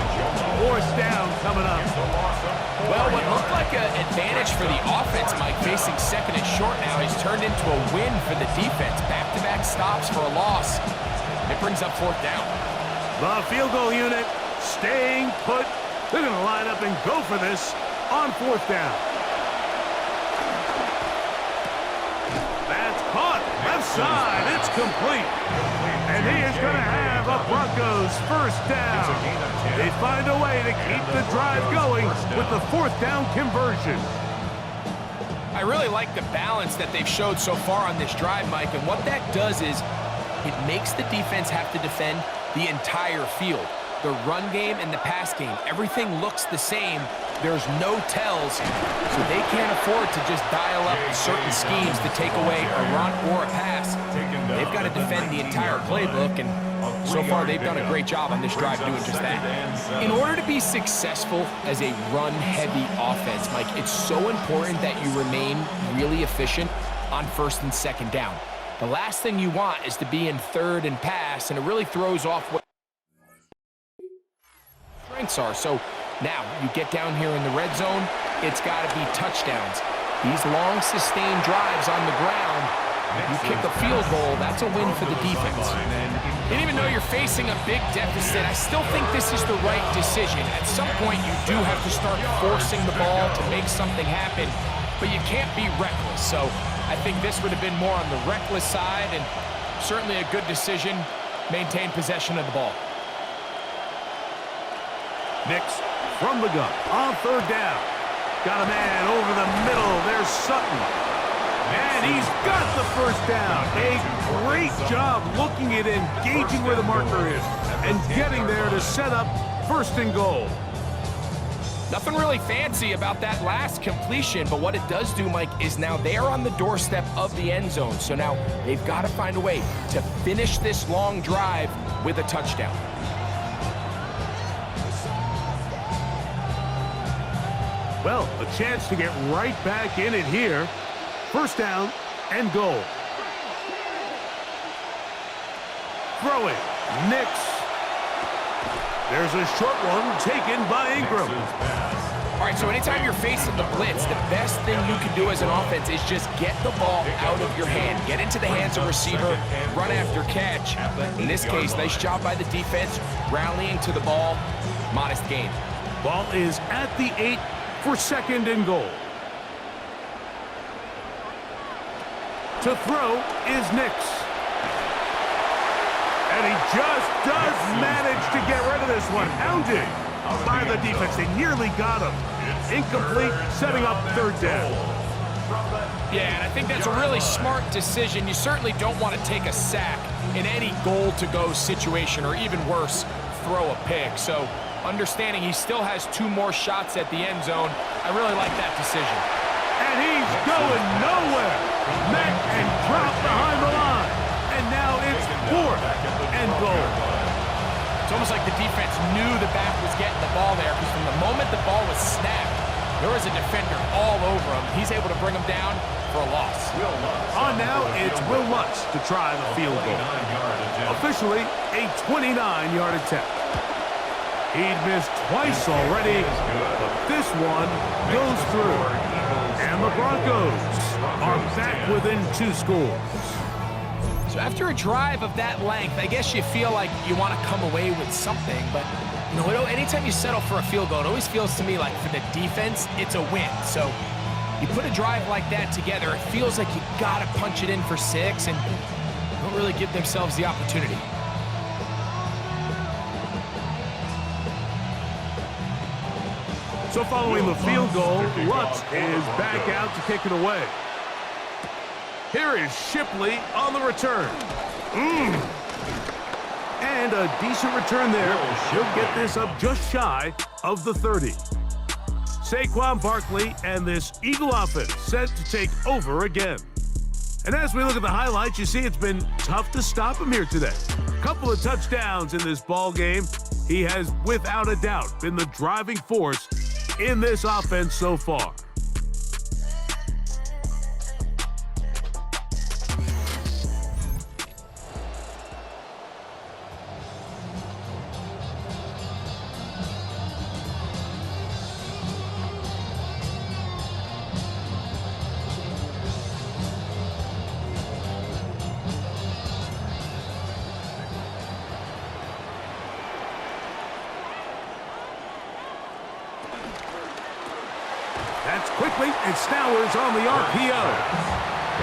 S2: 4th down coming up.
S3: Well, what looked like an advantage for the offense, Mike, facing 2nd and short now, has turned into a win for the defense. Back-to-back stops for a loss. It brings up 4th down.
S2: The field goal unit staying put. They're going to line up and go for this on 4th down. That's caught. Left side. It's complete. And he is going to have a Broncos first down. They find a way to keep the drive going with the 4th down conversion.
S3: I really like the balance that they've showed so far on this drive, Mike, and what that does is it makes the defense have to defend the entire field. The run game and the pass game, everything looks the same. There's no tells, so they can't afford to just dial up certain schemes to take away a run or a pass. They've got to defend the entire playbook, and so far they've done a great job on this drive doing just that. In order to be successful as a run-heavy offense, Mike, it's so important that you remain really efficient on 1st and 2nd down. The last thing you want is to be in 3rd and pass, and it really throws off what strengths are. So now you get down here in the red zone, it's got to be touchdowns. These long sustained drives on the ground, you kick a field goal, that's a win for the defense. And even though you're facing a big deficit, I still think this is the right decision. At some point, you do have to start forcing the ball to make something happen, but you can't be reckless. So I think this would have been more on the reckless side, and certainly a good decision. Maintain possession of the ball.
S2: Nix from the gun on 3rd down. Got a man over the middle. There's Sutton. And he's got the first down. A great job looking at engaging where the marker is and getting there to set up 1st and goal.
S3: Nothing really fancy about that last completion, but what it does do, Mike, is now they are on the doorstep of the end zone. So now they've got to find a way to finish this long drive with a touchdown.
S2: Well, a chance to get right back in it here. 1st down and goal. Throw it. Nix. There's a short one taken by Ingram.
S3: All right, so anytime you're facing the blitz, the best thing you can do as an offense is just get the ball out of your hand. Get into the hands of receiver, run after catch. In this case, nice job by the defense, rallying to the ball. Modest gain.
S2: Ball is at the 8 for 2nd and goal. To throw is Nix. And he just does manage to get rid of this one. Hounded by the defense. They nearly got him. Incomplete, setting up 3rd down.
S3: Yeah, and I think that's a really smart decision. You certainly don't want to take a sack in any goal-to-go situation, or even worse, throw a pick. So understanding he still has 2 more shots at the end zone, I really like that decision.
S2: And he's going nowhere. Met and dropped behind the line. And now it's 4th and goal.
S3: It's almost like the defense knew the back was getting the ball there, because from the moment the ball was snapped, there was a defender all over him. He's able to bring him down for a loss.
S2: On now, it's Will Lutz to try the field goal. Officially, a 29-yard attempt. He'd missed twice already, but this one goes through. And the Broncos are back within 2 scores.
S3: So after a drive of that length, I guess you feel like you want to come away with something, but You know, anytime you settle for a field goal, it always feels to me like for the defense, it's a win. So you put a drive like that together, it feels like you got to punch it in for 6 and don't really give themselves the opportunity.
S2: So following the field goal, Lutz is back out to kick it away. Here is Shipley on the return. And a decent return there. He'll get this up just shy of the 30. Saquon Barkley and this Eagle offense set to take over again. And as we look at the highlights, you see it's been tough to stop him here today. A couple of touchdowns in this ball game. He has, without a doubt, been the driving force in this offense so far. That's quickly, and Stowers on the RPO.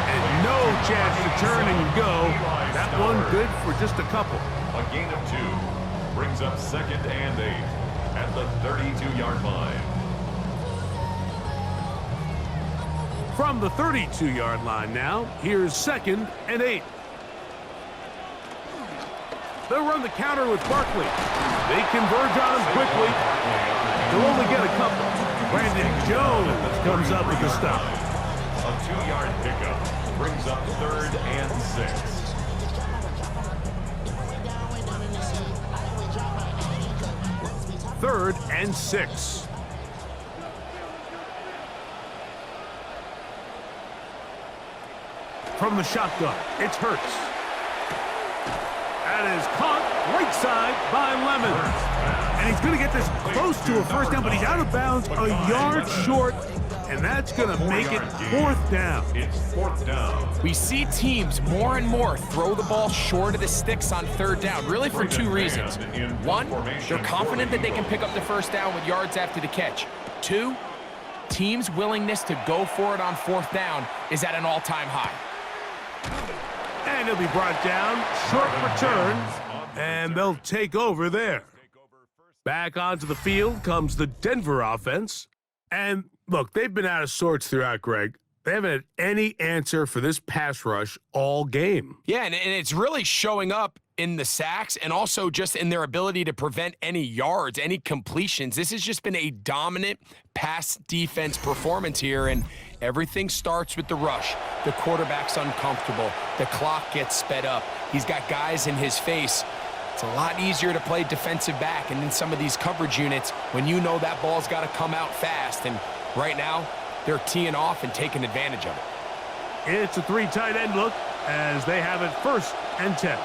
S2: And no chance to turn and go. That one good for just a couple.
S1: A gain of 2 brings up 2nd and 8 at the 32-yard line.
S2: From the 32-yard line now, here's 2nd and 8. They'll run the counter with Barkley. They converge on him quickly. They'll only get a couple. Brandon Jones comes up with the stop.
S1: A 2-yard pickup brings up 3rd and 6.
S2: 3rd and 6. From the shotgun, it's Hurts. That is caught right side by Lemon. And he's going to get this close to a first down, but he's out of bounds a yard short, and that's going to make it 4th down.
S1: It's 4th down.
S3: We see teams more and more throw the ball short of the sticks on 3rd down, really for 2 reasons. 1, they're confident that they can pick up the first down with yards after the catch. 2, teams' willingness to go for it on 4th down is at an all-time high.
S2: And he'll be brought down, short return, and they'll take over there. Back onto the field comes the Denver offense. And look, they've been out of sorts throughout, Greg. They haven't had any answer for this pass rush all game.
S3: Yeah, and it's really showing up in the sacks and also just in their ability to prevent any yards, any completions. This has just been a dominant pass defense performance here, and everything starts with the rush. The quarterback's uncomfortable. The clock gets sped up. He's got guys in his face. It's a lot easier to play defensive back and in some of these coverage units when you know that ball's got to come out fast. And right now, they're teeing off and taking advantage of it.
S2: It's a 3 tight end look as they have it 1st and 10.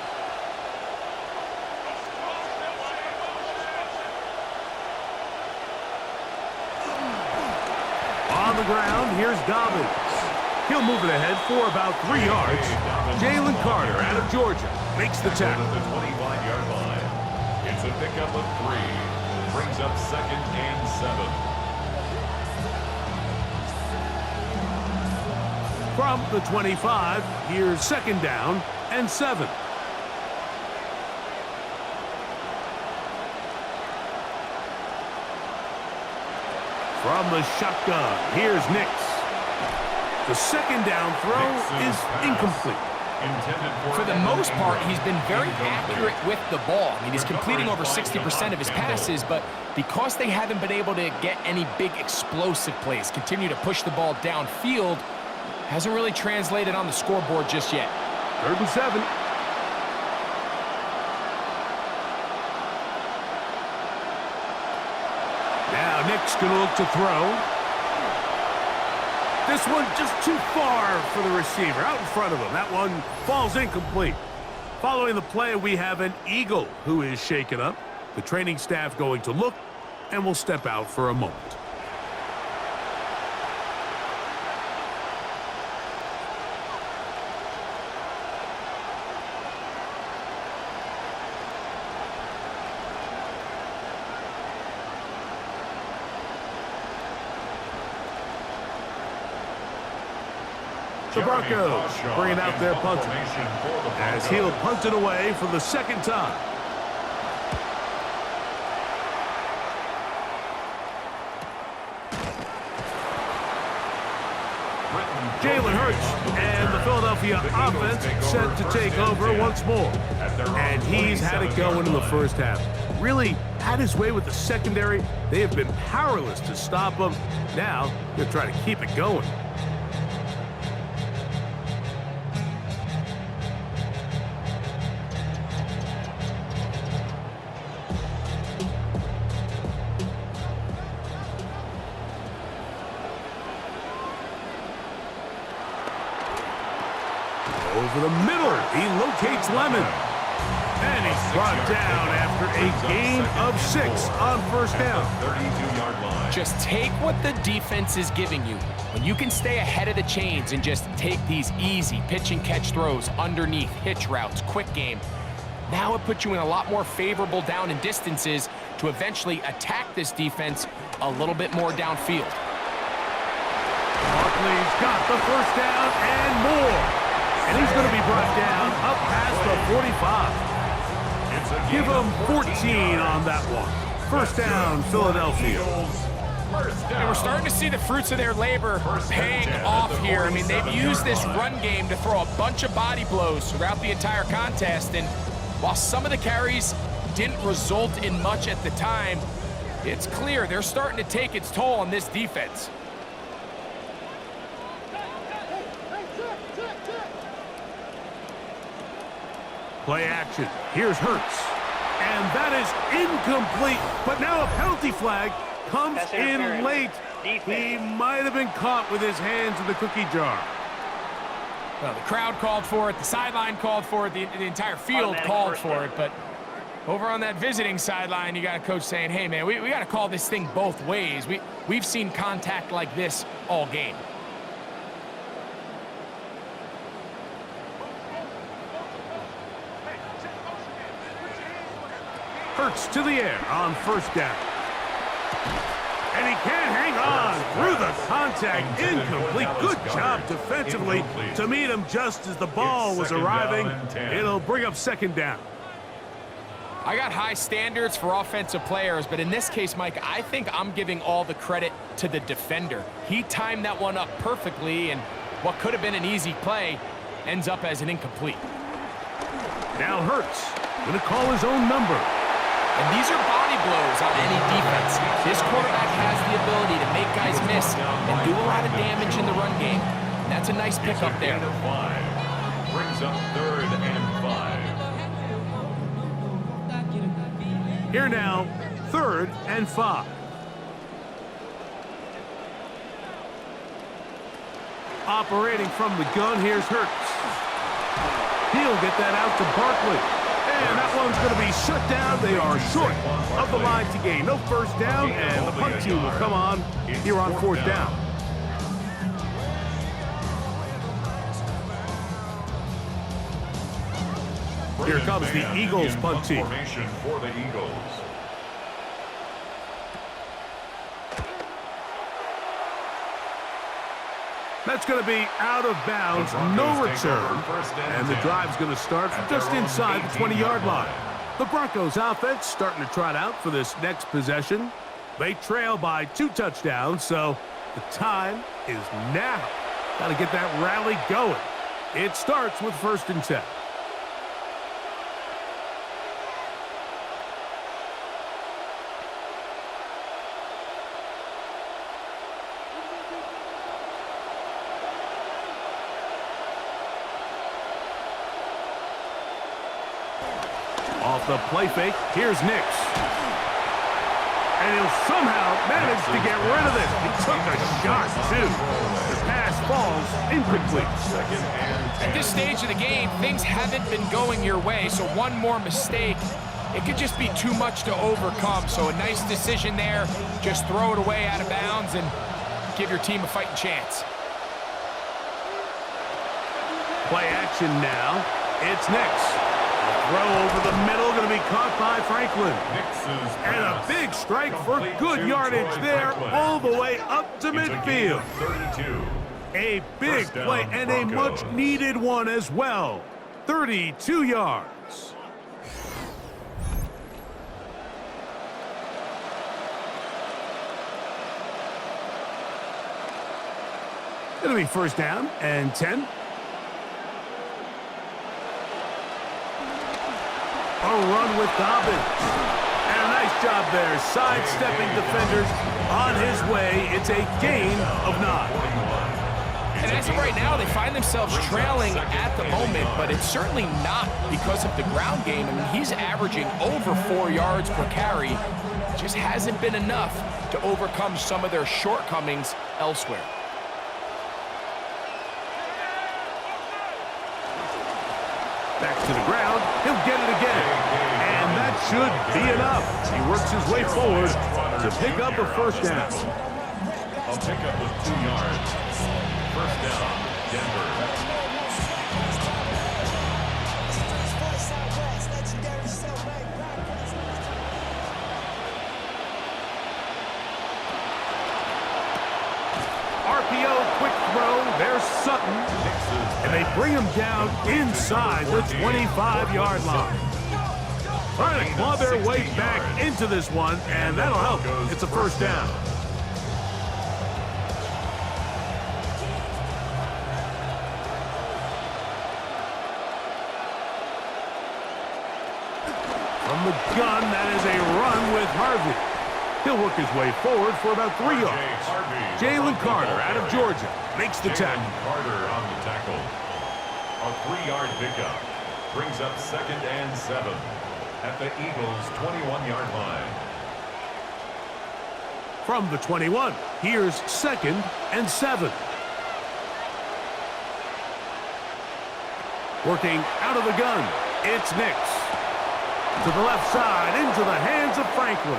S2: On the ground, here's Dobbins. He'll move it ahead for about 3 yards. Jalen Carter out of Georgia makes the tackle.
S1: At the 25-yard line. It's a pickup of 3. Brings up 2nd and 7.
S2: From the 25, here's 2nd down and 7. From the shotgun, here's Nix. The 2nd down throw is incomplete.
S3: For the most part, he's been very accurate with the ball. I mean, he's completing over 60% of his passes, but because they haven't been able to get any big explosive plays, continue to push the ball downfield, hasn't really translated on the scoreboard just yet.
S2: 3rd and 7. Now Nick's going to look to throw. This one just too far for the receiver, out in front of him. That one falls incomplete. Following the play, we have an Eagle who is shaken up. The training staff going to look, and will step out for a moment. The Broncos bringing out their punter as he'll punt it away for the second time. Jalen Hurts and the Philadelphia offense set to take over once more. And he's had it going in the first half. Really had his way with the secondary. They have been powerless to stop him. Now, they'll try to keep it going. Over the middle, he locates Lemon. And he's brought down after a gain of 6 on first down.
S1: 32-yard line.
S3: Just take what the defense is giving you. When you can stay ahead of the chains and just take these easy pitch and catch throws underneath, hitch routes, quick game, now it puts you in a lot more favorable down and distances to eventually attack this defense a little bit more downfield.
S2: Barkley's got the first down and more. And he's going to be brought down up past the 45. Give him 14 on that one. First down, Philadelphia.
S3: And we're starting to see the fruits of their labor paying off here. I mean, they've used this run game to throw a bunch of body blows throughout the entire contest. And while some of the carries didn't result in much at the time, it's clear they're starting to take its toll on this defense.
S2: Play action. Here's Hurts. And that is incomplete. But now a penalty flag comes in late. He might have been caught with his hands in the cookie jar.
S3: Well, the crowd called for it. The sideline called for it. The entire field called for it. But over on that visiting sideline, you got a coach saying, hey, man, we got to call this thing both ways. We've seen contact like this all game.
S2: Hurts to the air on first down. And he can't hang on through the contact. Incomplete. Good job defensively to meet him just as the ball was arriving. It'll bring up second down.
S3: I got high standards for offensive players, but in this case, Mike, I think I'm giving all the credit to the defender. He timed that one up perfectly, and what could have been an easy play ends up as an incomplete.
S2: Now Hurts going to call his own number.
S3: And these are body blows on any defense. This quarterback has the ability to make guys miss and do a lot of damage in the run game. And that's a nice pickup there.
S1: Brings up 3rd and 5.
S2: Here now, 3rd and 5. Operating from the gun, here's Hurts. He'll get that out to Barkley. And that one's going to be shut down. They are short of the line to gain. No first down, and the punt team will come on here on 4th down. Here comes the Eagles punt team.
S1: Formation for the Eagles.
S2: That's going to be out of bounds, no return. And the drive's going to start from just inside the 20-yard line. The Broncos offense starting to trot out for this next possession. They trail by 2 touchdowns, so the time is now. Got to get that rally going. It starts with 1st and 10. Off the play fake, here's Nix. And he'll somehow manage to get rid of it. He took a shot, too. The pass falls incomplete.
S3: At this stage of the game, things haven't been going your way, so one more mistake, it could just be too much to overcome. So a nice decision there. Just throw it away out of bounds and give your team a fighting chance.
S2: Play action now. It's Nix. Throw over the middle, going to be caught by Franklin. And a big strike for good yardage there, all the way up to midfield. A big
S1: First down,
S2: play and a
S1: Broncos.
S2: much-needed one as well. 32 yards. It'll be first down and 10. A run with Dobbins. And a nice job there, sidestepping defenders on his way. It's a gain of 9.
S3: And as of right now, they find themselves trailing at the moment, but it's certainly not because of the ground game. I mean, he's averaging over 4 yards per carry. Just hasn't been enough to overcome some of their shortcomings elsewhere.
S2: Back to the ground, he'll get it again. And that should be enough. He works his way forward to pick up a first down.
S1: A pickup with 2 yards. First down, Denver.
S2: RPO, quick throw, there's Sutton. And they bring him down inside the 25-yard line. Trying to claw their way back into this one, and that'll help. It's a first down. From the gun, that is a run with Harvey. He'll work his way forward for about 3 yards. Jalen Carter out of Georgia makes the tackle.
S1: Carter on the tackle. A 3-yard pickup brings up second and 7 at the Eagles' 21-yard line.
S2: From the 21, here's second and 7. Working out of the gun, it's Nix. To the left side, into the hands of Franklin.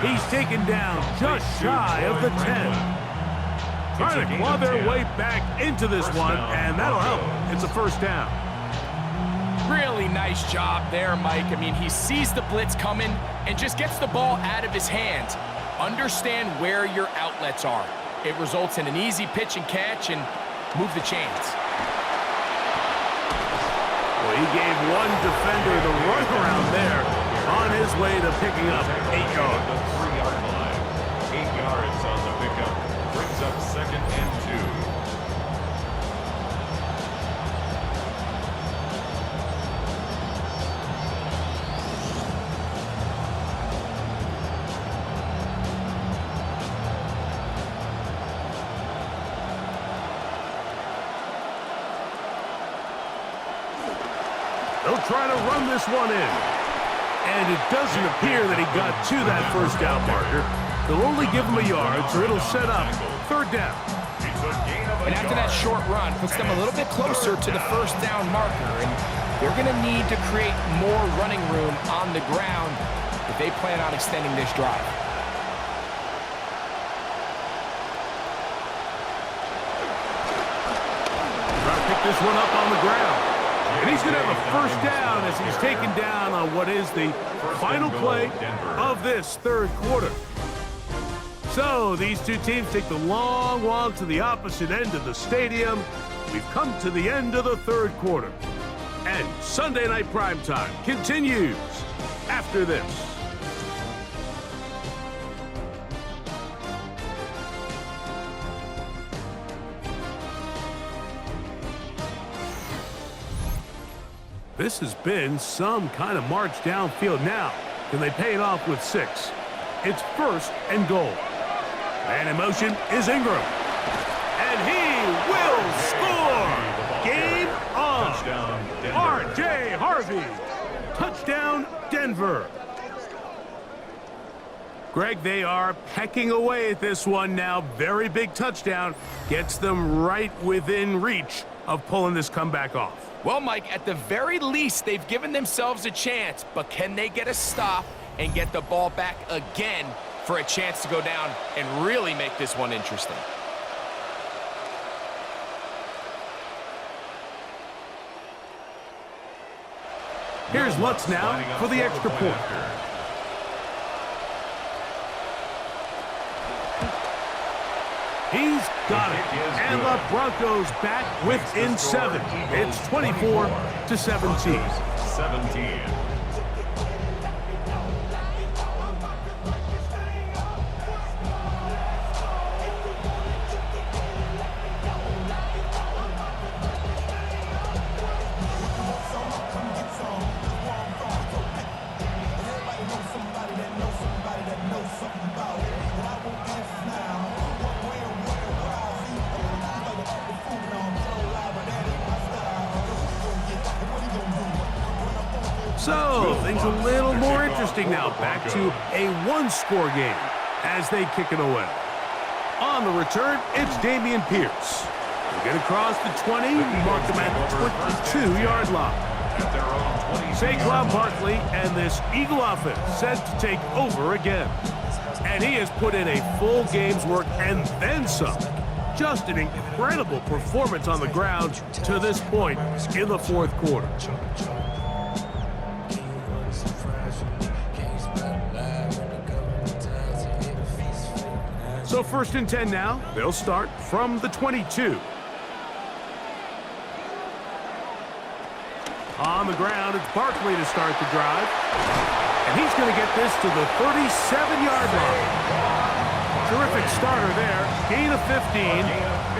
S2: He's taken down just shy of the 10. Trying to claw their way back into this one, and that'll help. It's a first down.
S3: Really nice job there, Mike. I mean, he sees the blitz coming and just gets the ball out of his hands. Understand where your outlets are. It results in an easy pitch and catch and move the chains.
S2: Well, he gave one defender the runaround there on his way to picking up 8 yards.
S1: The 3-yard line. 8 yards on the pickup. Brings up second and 2.
S2: They'll try to run this one in. And it doesn't appear that he got to that first down marker. They'll only give him a yard, so it'll set up third down.
S3: And after that short run, puts them a little bit closer to the first down marker. And they're going to need to create more running room on the ground if they plan on extending this drive.
S2: Trying to pick this one up on the ground. And he's going to have a first down as he's taken down on what is the final play of this third quarter. So these two teams take the long walk to the opposite end of the stadium. We've come to the end of the third quarter. And Sunday Night Primetime continues after this. This has been some kind of march downfield. Now, can they pay it off with 6? It's first and goal. Man in motion is Ingram. And he will score! Game on! R.J. Harvey. Touchdown, Denver. Greg, they are pecking away at this one now. Very big touchdown. Gets them right within reach of pulling this comeback off.
S3: Well, Mike, at the very least, they've given themselves a chance, but can they get a stop and get the ball back again for a chance to go down and really make this one interesting?
S2: Here's Lutz now for the extra point. He's got it. And the Broncos back within 7. It's 24-17.
S1: 17.
S2: So, things a little more interesting now. Back to a one-score game as they kick it away. On the return, it's Dameon Pierce. They get across the 20, mark them at the 22-yard line. Saquon Barkley and this Eagle offense set to take over again. And he has put in a full game's work and then some. Just an incredible performance on the ground to this point in the fourth quarter. So 1st and 10 now. They'll start from the 22. On the ground, it's Barkley to start the drive. And he's going to get this to the 37-yard line. Terrific starter there. Gain of 15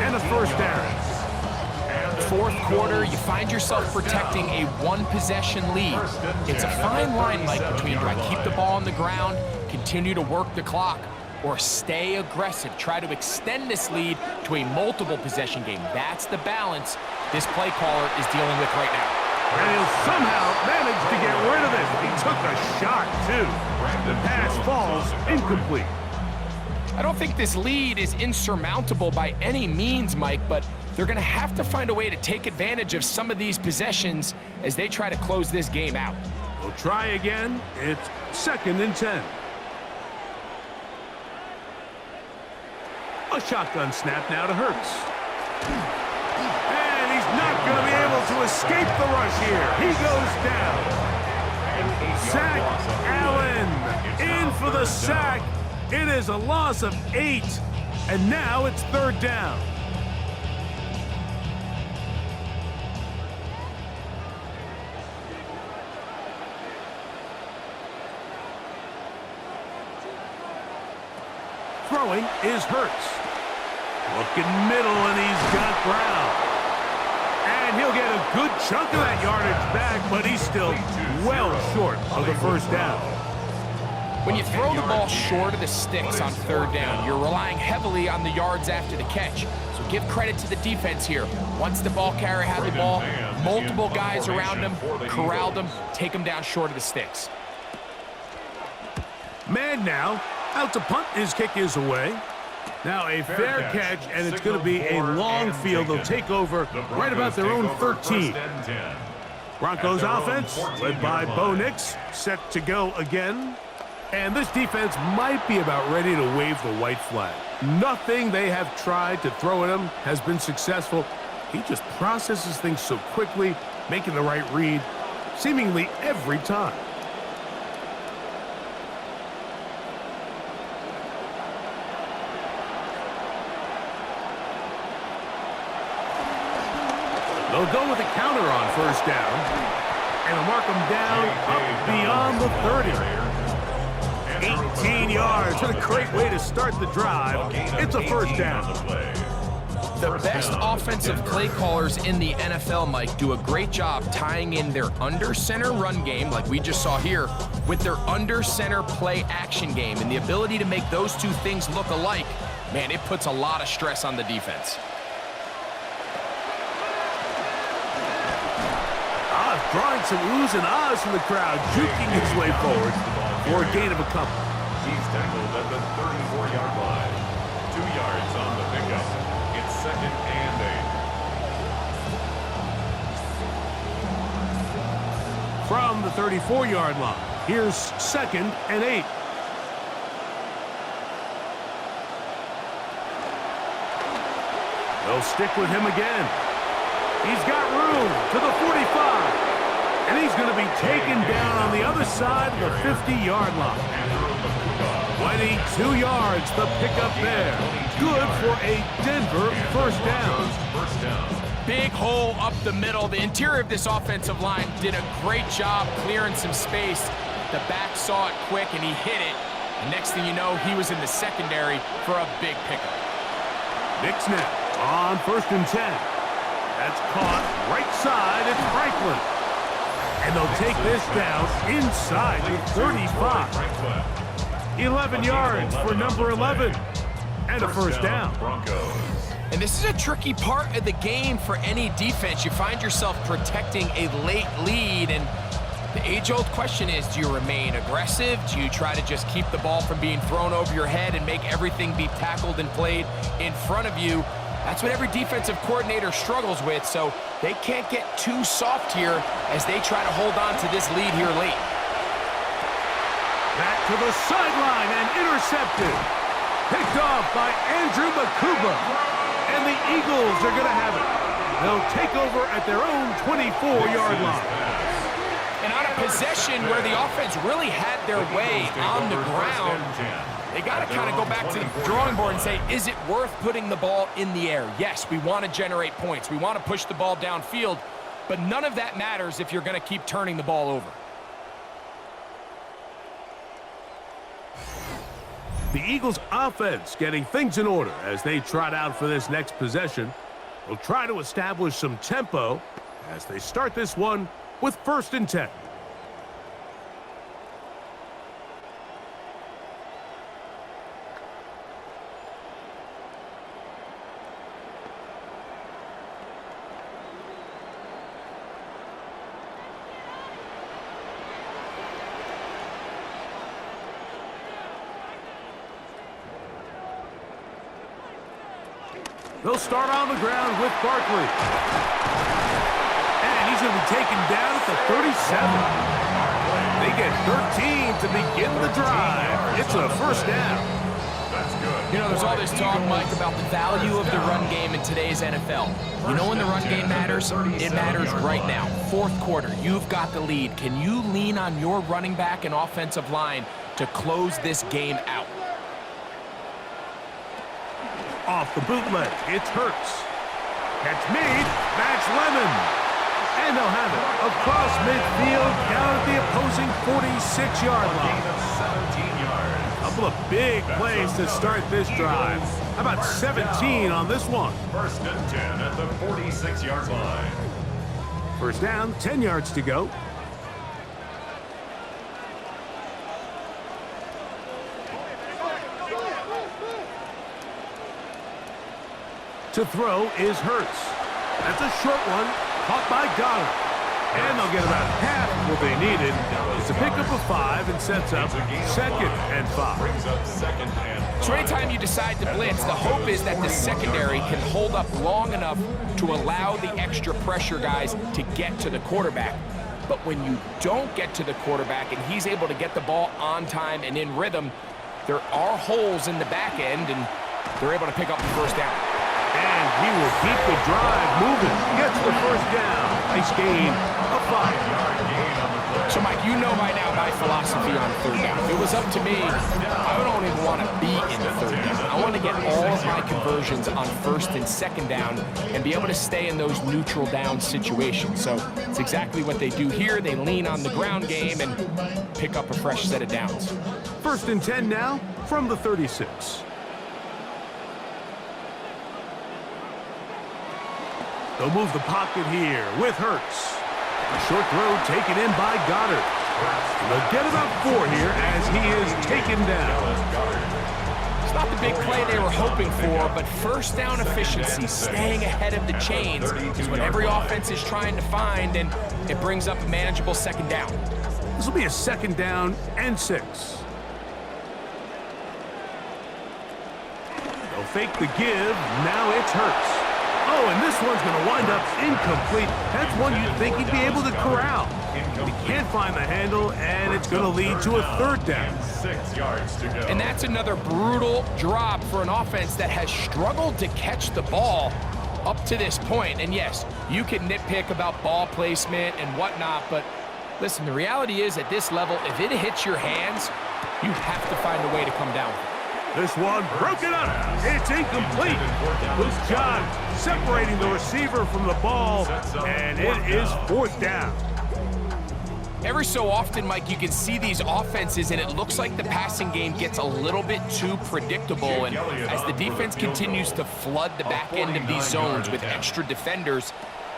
S2: and a first down.
S3: Fourth quarter, you find yourself protecting a one-possession lead. It's a fine line, Mike, between do I keep the ball on the ground, continue to work the clock, or stay aggressive, try to extend this lead to a multiple possession game. That's the balance this play caller is dealing with right now.
S2: And he'll somehow manage to get rid of it. He took a shot, too. The pass falls incomplete.
S3: I don't think this lead is insurmountable by any means, Mike, but they're going to have to find a way to take advantage of some of these possessions as they try to close this game out.
S2: We'll try again. It's 2nd and 10. A shotgun snap now to Hurts. And he's not going to be able to escape the rush here. He goes down. Zach Allen in for the sack. It is a loss of 8. And now it's 3rd down. Throwing is Hurts. Looking middle, and he's got Brown. And he'll get a good chunk of that yardage back, but he's still well short of the first down.
S3: When you throw the ball short of the sticks on 3rd down, you're relying heavily on the yards after the catch. So give credit to the defense here. Once the ball carrier had the ball, multiple guys around him, corralled him, take him down short of the sticks.
S2: Man now, out to punt. His kick is away. Now a fair catch, and it's going to be a long field. They'll take over right about their own 13. Broncos offense, led by Bo Nix, set to go again. And this defense might be about ready to wave the white flag. Nothing they have tried to throw at him has been successful. He just processes things so quickly, making the right read, seemingly every time. They'll go with a counter on 1st down, and they'll mark them down up beyond the 30. 18 yards. What a great way to start the drive. It's a 1st down.
S3: The best offensive play callers in the NFL, Mike, do a great job tying in their under-center run game, like we just saw here, with their under-center play action game. And the ability to make those two things look alike, man, it puts a lot of stress on the defense.
S2: Drawing some oohs and ahs from the crowd, juking his way forward for a gain of a couple.
S1: He's tackled at the 34-yard line. 2 yards on the pickup. It's 2nd and 8.
S2: From the 34-yard line, here's 2nd and 8. They'll stick with him again. He's got room to the 45. And he's going to be taken down on the other side of the 50-yard line. 22 yards, the pickup there. Good for a Denver first down.
S3: Big hole up the middle. The interior of this offensive line did a great job clearing some space. The back saw it quick, and he hit it. And next thing you know, he was in the secondary for a big pickup.
S2: Big snap on 1st and 10. That's caught right side. It's Franklin. And they'll take this down inside the 35. 11 yards for number 11. And a first down.
S3: And this is a tricky part of the game for any defense. You find yourself protecting a late lead, and the age-old question is, do you remain aggressive? Do you try to just keep the ball from being thrown over your head and make everything be tackled and played in front of you? That's what every defensive coordinator struggles with, so they can't get too soft here as they try to hold on to this lead here late.
S2: Back to the sideline and intercepted. Picked off by Andrew Makuba. And the Eagles are going to have it. They'll take over at their own 24-yard line.
S3: And on a possession where the offense really had their way on the ground, they got to kind of go back to the drawing board and say, is it worth putting the ball in the air? Yes, we want to generate points. We want to push the ball downfield, but none of that matters if you're going to keep turning the ball over.
S2: The Eagles' offense getting things in order as they trot out for this next possession. They'll try to establish some tempo as they start this one with 1st and 10. They'll start on the ground with Barkley. And he's going to be taken down at the 37. They get 13 to begin the drive. It's a first down.
S3: You know, there's all this talk, Mike, about the value of the run game in today's NFL. You know when the run game matters? It matters right now. 4th quarter, you've got the lead. Can you lean on your running back and offensive line to close this game out?
S2: Off the bootleg, it's Hurts. Catch made, that's Lemon. And they'll have it across midfield down at the opposing 46-yard line.
S1: 17 yards.
S2: Couple of big plays to start this drive. How about 17 on this one?
S1: 1st and 10 at the 46-yard line.
S2: First down, 10 yards to go. To throw is Hurts. That's a short one, caught by Goddard. And they'll get about half what they needed. It's a pickup of 5 and sets up 2nd and 5.
S1: Brings up 2nd and 5.
S3: So anytime you decide to blitz, the hope is that the secondary can hold up long enough to allow the extra pressure guys to get to the quarterback. But when you don't get to the quarterback and he's able to get the ball on time and in rhythm, there are holes in the back end, and they're able to pick up the first down.
S2: And he will keep the drive moving. Gets the first down. Nice gain of 5-yard gain on the play.
S3: So, Mike, you know by now my philosophy on 3rd down. If it was up to me, I don't even want to be in 3rd down. I want to get all of my conversions on 1st and 2nd down and be able to stay in those neutral down situations. So it's exactly what they do here. They lean on the ground game and pick up a fresh set of downs.
S2: 1st and 10 now from the 36. They'll move the pocket here with Hurts. A short throw taken in by Goddard. And they'll get about 4 here as he is taken down.
S3: It's not the big play they were hoping for, but first down efficiency, staying ahead of the chains, is what every offense is trying to find, and it brings up a manageable 2nd down.
S2: This will be a 2nd down and 6. They'll fake the give. Now it's Hurts. Oh, and this one's going to wind up incomplete. That's one you'd think he'd be able to corral. He can't find the handle, and it's going to lead to a 3rd down.
S1: 6 yards to go.
S3: And that's another brutal drop for an offense that has struggled to catch the ball up to this point. And yes, you can nitpick about ball placement and whatnot, but listen, the reality is at this level, if it hits your hands, You have to find a way to come down with it.
S2: This one broken up. It's incomplete. Luke John separating the receiver from the ball, and it is 4th down.
S3: Every so often, Mike, you can see these offenses, and it looks like the passing game gets a little bit too predictable. And as the defense continues to flood the back end of these zones with extra defenders,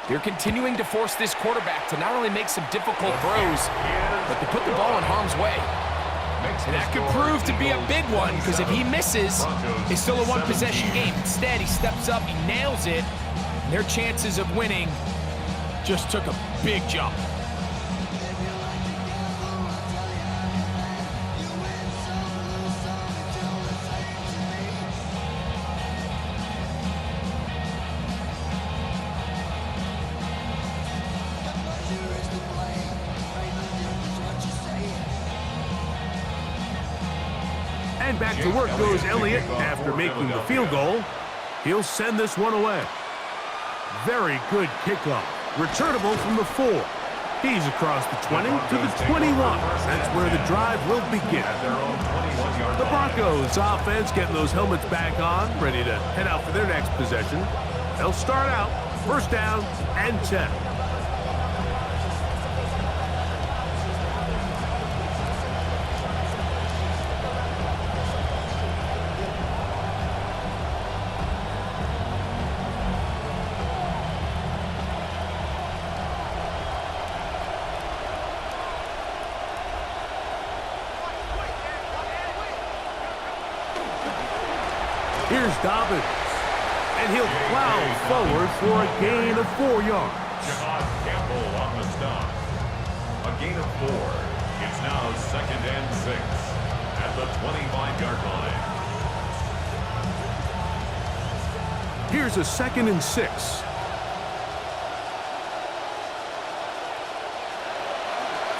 S3: they're continuing to force this quarterback to not only make some difficult throws, but to put the ball in harm's way. And that could prove to be a big one, because if he misses, it's still a one-possession game. Instead, he steps up, he nails it, and their chances of winning just took a big jump.
S2: And back to work goes Elliott after making the field goal. He'll send this one away. Very good kickoff. Returnable from the 4. He's across the 20 to the 21. That's where the drive will begin. The Broncos offense getting those helmets back on, ready to head out for their next possession. They'll start out 1st down and 10. Here's Dobbins, and he'll plow forward for a gain of 4 yards.
S1: Campbell on the stop. A gain of 4. It's now 2nd and 6 at the 25-yard line.
S2: Here's a 2nd and 6.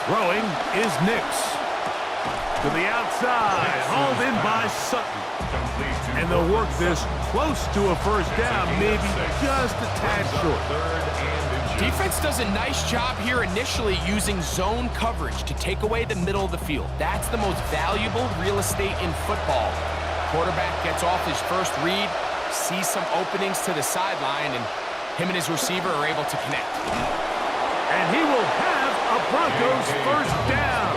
S2: Throwing is Nix. To the outside, hauled in by Sutton. And they'll work this close to a 1st down, maybe just a tad short.
S3: Defense does a nice job here initially using zone coverage to take away the middle of the field. That's the most valuable real estate in football. Quarterback gets off his first read, sees some openings to the sideline, and him and his receiver are able to connect.
S2: And he will have a Broncos 1st down.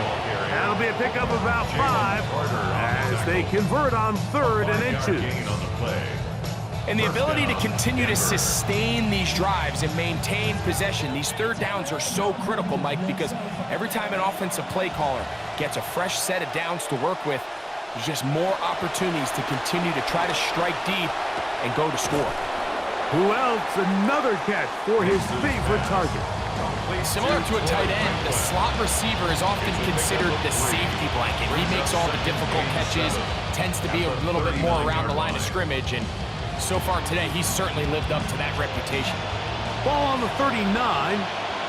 S2: That'll be a pickup of about 5 as they convert on 3rd and inches.
S3: And the ability to continue to sustain these drives and maintain possession, these 3rd downs are so critical, Mike, because every time an offensive play caller gets a fresh set of downs to work with, there's just more opportunities to continue to try to strike deep and go to score.
S2: Who else? Another catch for his favorite target.
S3: Similar to a tight end, the slot receiver is often considered the safety blanket. He makes all the difficult catches, tends to be a little bit more around the line of scrimmage, and so far today, he's certainly lived up to that reputation.
S2: Ball on the 39.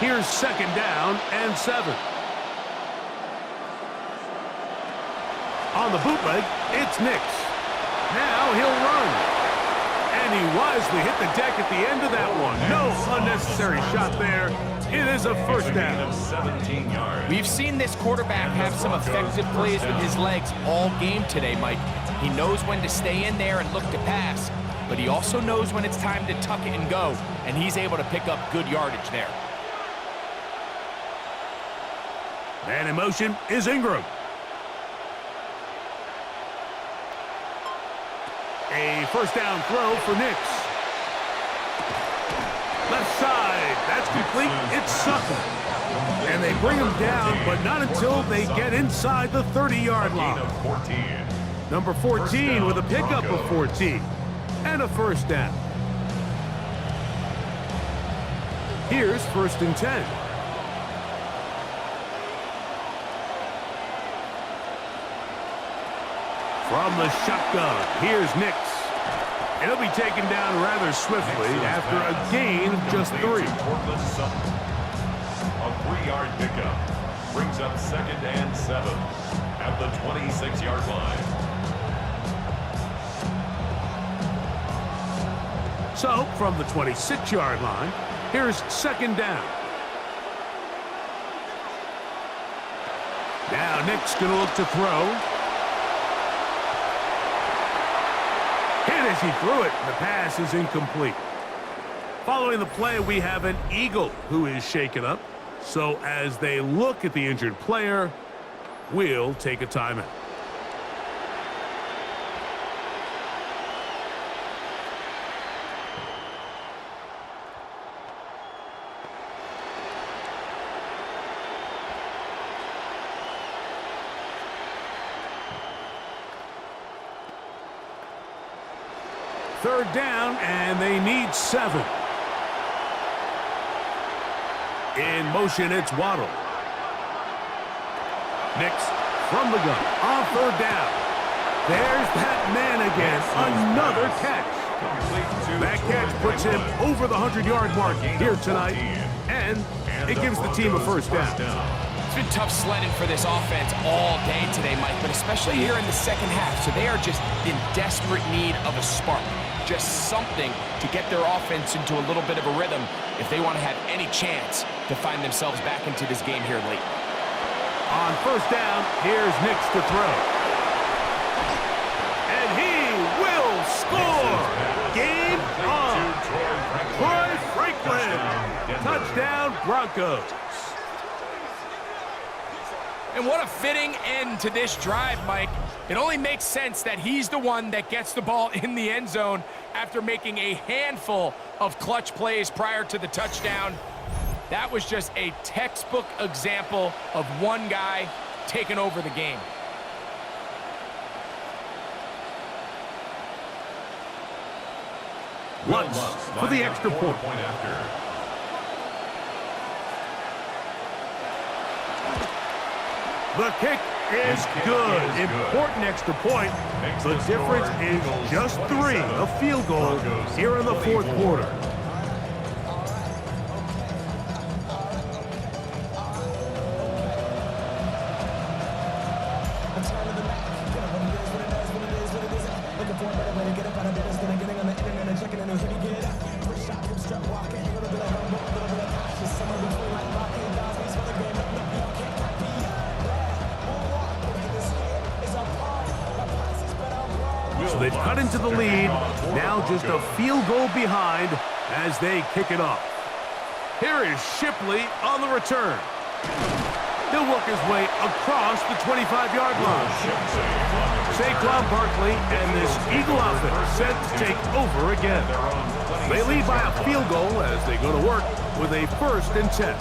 S2: Here's 2nd down and 7. On the bootleg, it's Nix. Now he'll run. And he wisely hit the deck at the end of that one. No unnecessary shot there. It is a 1st down.
S1: 17 yards.
S3: We've seen this quarterback have some effective plays with his legs all game today, Mike. He knows when to stay in there and look to pass, but he also knows when it's time to tuck it and go, and he's able to pick up good yardage there.
S2: And in motion is Ingram. A 1st down throw for Nix. Left side, that's complete. It's Sutton. And they bring him down, but not until they get inside the 30-yard line. Number 14 with a pickup of 14. And a 1st down. Here's 1st and 10. From the shotgun, here's Nix. And he'll be taken down rather swiftly after a gain of just 3.
S1: A 3-yard pickup brings up 2nd and 7 at the 26-yard line.
S2: So, from the 26-yard line, here's 2nd down. Now Nick's going to look to throw. as he threw it. The pass is incomplete. Following the play, we have an Eagle who is shaken up. So as they look at the injured player, we'll take a timeout. Third down, and they need 7. In motion, it's Waddle. Nix from the gun on third down. There's that man again. Another catch. That catch puts him over the 100-yard mark here tonight, and it gives the team a first down.
S3: It's been tough sledding for this offense all day today, Mike, but especially here in the second half. So they are just in desperate need of a spark. Just something to get their offense into a little bit of a rhythm if they want to have any chance to find themselves back into this game here late.
S2: On first down, here's Nix to throw. And he will score! Game on! Troy Franklin! Touchdown, Broncos!
S3: And what a fitting end to this drive, Mike. It only makes sense that he's the one that gets the ball in the end zone after making a handful of clutch plays prior to the touchdown. That was just a textbook example of one guy taking over the game.
S2: Lutz for the extra point. The kick is good. Important extra point. The difference is just 3, a field goal here in the fourth quarter. So they've cut into the lead, now just a field goal behind as they kick it off. Here is Shipley on the return. He'll work his way across the 25-yard line. Saquon Barkley and this Eagle outfit set to take over again. They lead by a field goal as they go to work with a 1st and 10.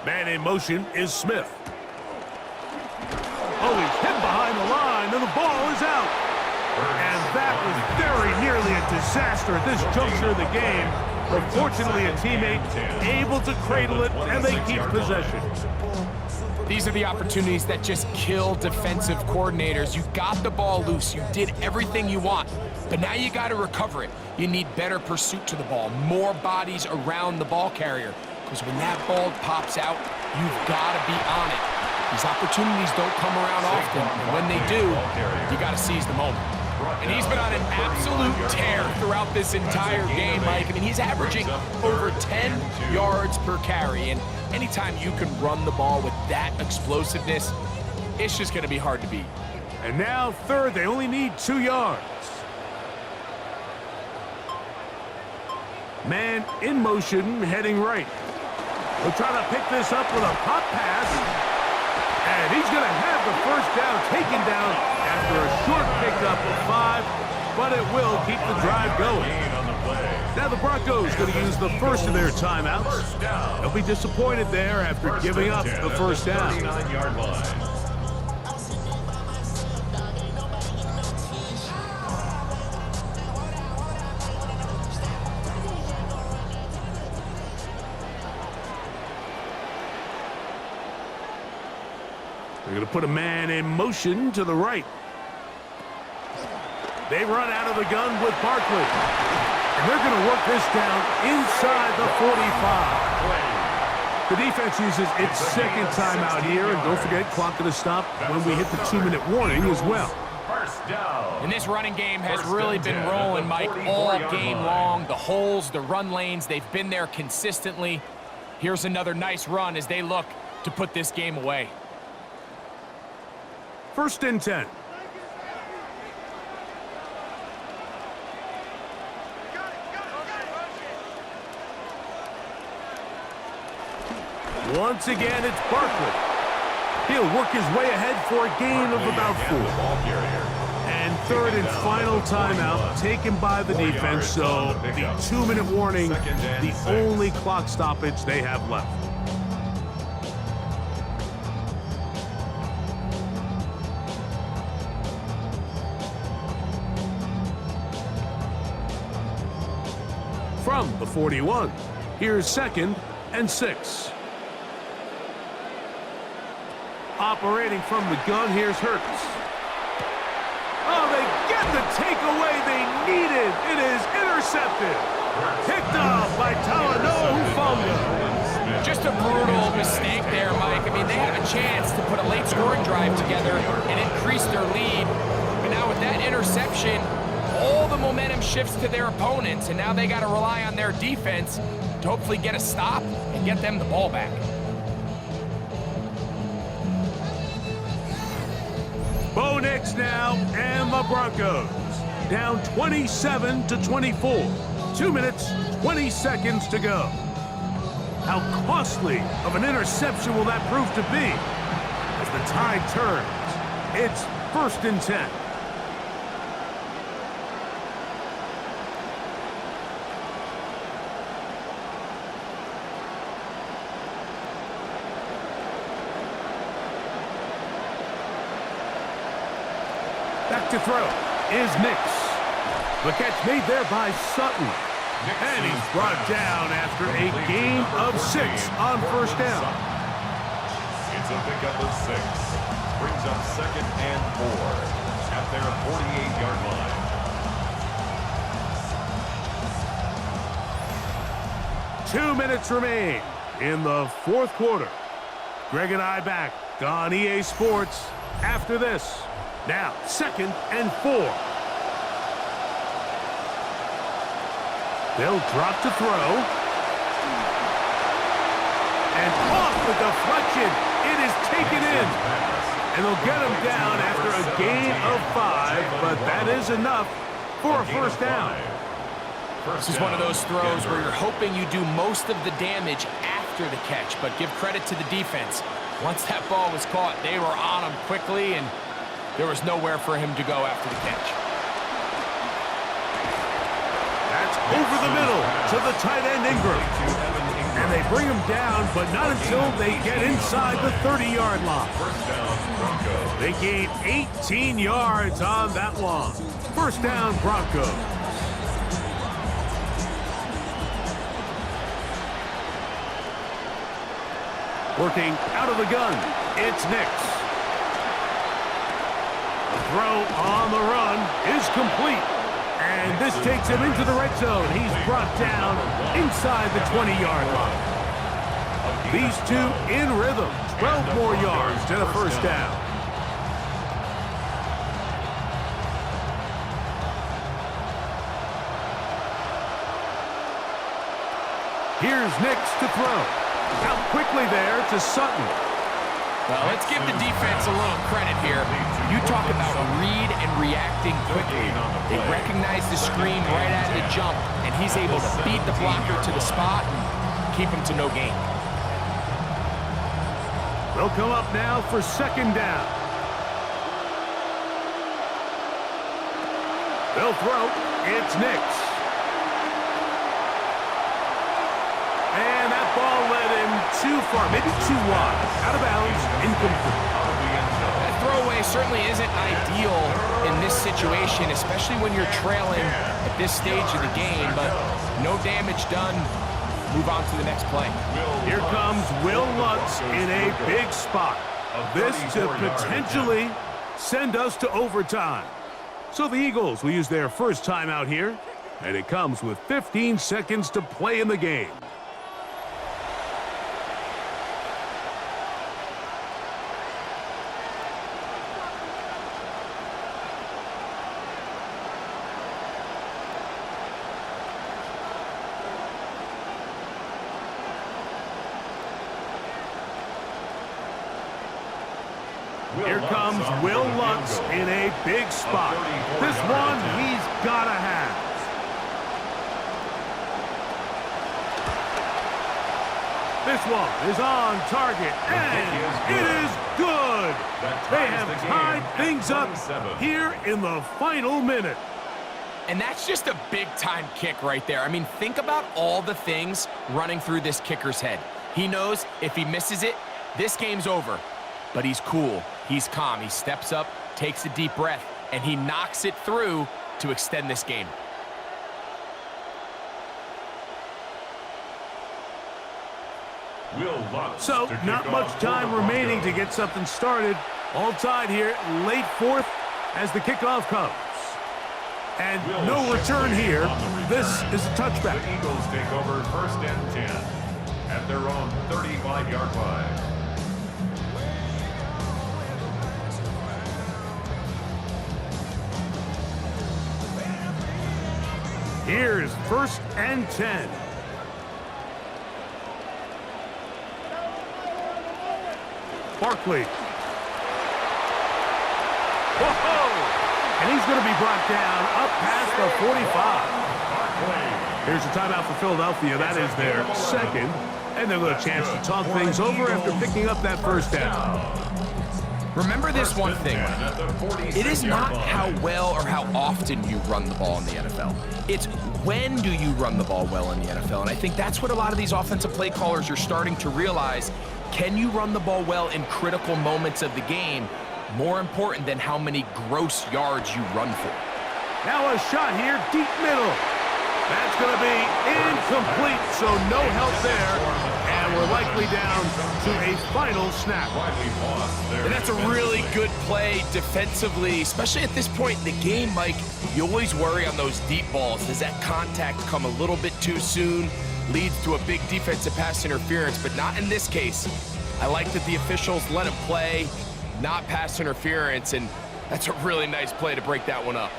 S2: Man in motion is Smith. Oh, he's hit behind the line, and the ball is out. And that was very nearly a disaster at this juncture of the game. But fortunately, a teammate able to cradle it, and they keep possession.
S3: These are the opportunities that just kill defensive coordinators. You got the ball loose. You did everything you want. But now you got to recover it. You need better pursuit to the ball, more bodies around the ball carrier. Because when that ball pops out, you've got to be on it. These opportunities don't come around often, and when they do, you got to seize the moment. And he's been on an absolute tear throughout this entire game, Mike. I mean, he's averaging over 10 yards per carry, and anytime you can run the ball with that explosiveness, it's just going to be hard to beat.
S2: And now third, they only need 2 yards. Man in motion, heading right. He'll try to pick this up with a pop pass. And he's going to have the first down taken down after a short pickup of 5, but it will keep the drive going. Now the Broncos going to use the first of their timeouts. They'll be disappointed there after giving up the first down.
S1: 39-yard line.
S2: They're going to put a man in motion to the right. They run out of the gun with Barkley. And they're going to work this down inside the 45. The defense uses its second timeout here, and don't forget, clock going to stop when we hit the 2-minute warning as well.
S1: First down.
S3: And this running game has really been rolling, Mike, all game long. The holes, the run lanes, they've been there consistently. Here's another nice run as they look to put this game away.
S2: 1st and 10. Once again, it's Barkley. He'll work his way ahead for a gain of about 4. And 3rd and final timeout taken by the defense, so the 2-minute warning, the only clock stoppage they have left. From the 41, here's 2nd and 6. Operating from the gun, here's Hurts. Oh, they get the takeaway they needed. It is intercepted. Picked off by Talanoa Hufanga.
S3: Just a brutal mistake there, Mike. I mean, they had a chance to put a late scoring drive together and increase their lead. But now with that interception, all the momentum shifts to their opponents, and now they got to rely on their defense to hopefully get a stop and get them the ball back.
S2: Bo Nix now, and the Broncos down 27-24. 2 minutes, 20 seconds to go. How costly of an interception will that prove to be? As the tide turns, it's 1st and 10. Back to throw is Nix. The catch made there by Sutton. And he's brought down after a gain of 6 on 1st down.
S1: It's a pickup of 6. Brings up 2nd and 4 at their 48-yard line.
S2: 2 minutes remain in the 4th quarter. Greg and I back on EA Sports after this. Now, 2nd and 4. They'll drop to throw. And off the deflection. It is taken in. And they'll get him down after a gain of 5, but that is enough for a 1st down.
S3: This is one of those throws where you're hoping you do most of the damage after the catch, but give credit to the defense. Once that ball was caught, they were on him quickly, and there was nowhere for him to go after the catch.
S2: That's over the middle to the tight end Ingram. And they bring him down, but not until they get inside the 30-yard line. They gain 18 yards on that long. 1st down, Broncos. Working out of the gun, it's Nix. The throw on the run is complete. And this takes him into the red zone. He's brought down inside the 20-yard line. These two in rhythm. 12 more yards to the 1st down. Here's Nix to throw. Out quickly there to Sutton.
S3: Well, let's give the defense a little credit here. You talk about read and reacting quickly. They recognize the screen right out of the jump, and he's able to beat the blocker to the spot and keep him to no gain.
S2: They'll come up now for 2nd down. They'll throw. It's Nix. And that ball led him too far, maybe too wide. Out of bounds, incomplete.
S3: That throwaway certainly isn't ideal in this situation, especially when you're trailing at this stage of the game, but no damage done. Move on to the next play.
S2: Here comes Will Lutz in a big spot. This to potentially send us to overtime. So the Eagles will use their 1st timeout here, and it comes with 15 seconds to play in the game. Here comes Will Lutz in a big spot. This one he's got to have. This one is on target, and it is good. They have tied things up here in the final minute.
S3: And that's just a big-time kick right there. I mean, think about all the things running through this kicker's head. He knows if he misses it, this game's over. But he's cool. He's calm. He steps up, takes a deep breath, and he knocks it through to extend this game.
S2: So, not much time remaining to get something started. All tied here, late fourth as the kickoff comes. And no return here. This is a touchback.
S1: The Eagles take over 1st and 10 at their own 35-yard line.
S2: Here's 1st and 10. Barkley. Whoa! And he's going to be brought down up past the 45. Here's a timeout for Philadelphia. That is their second. And they'll get a chance to talk things over after picking up that first down.
S3: Remember this one thing. It is not how well or how often you run the ball in the NFL. It's when do you run the ball well in the NFL. And I think that's what a lot of these offensive play callers are starting to realize. Can you run the ball well in critical moments of the game? More important than how many gross yards you run for.
S2: Now a shot here, deep middle. That's going to be incomplete, so no help there. And we're likely down to a final snap.
S3: And that's a really good play defensively, especially at this point in the game, Mike. You always worry on those deep balls. Does that contact come a little bit too soon? Leads to a big defensive pass interference, but not in this case. I like that the officials let him play, not pass interference, and that's a really nice play to break that one up.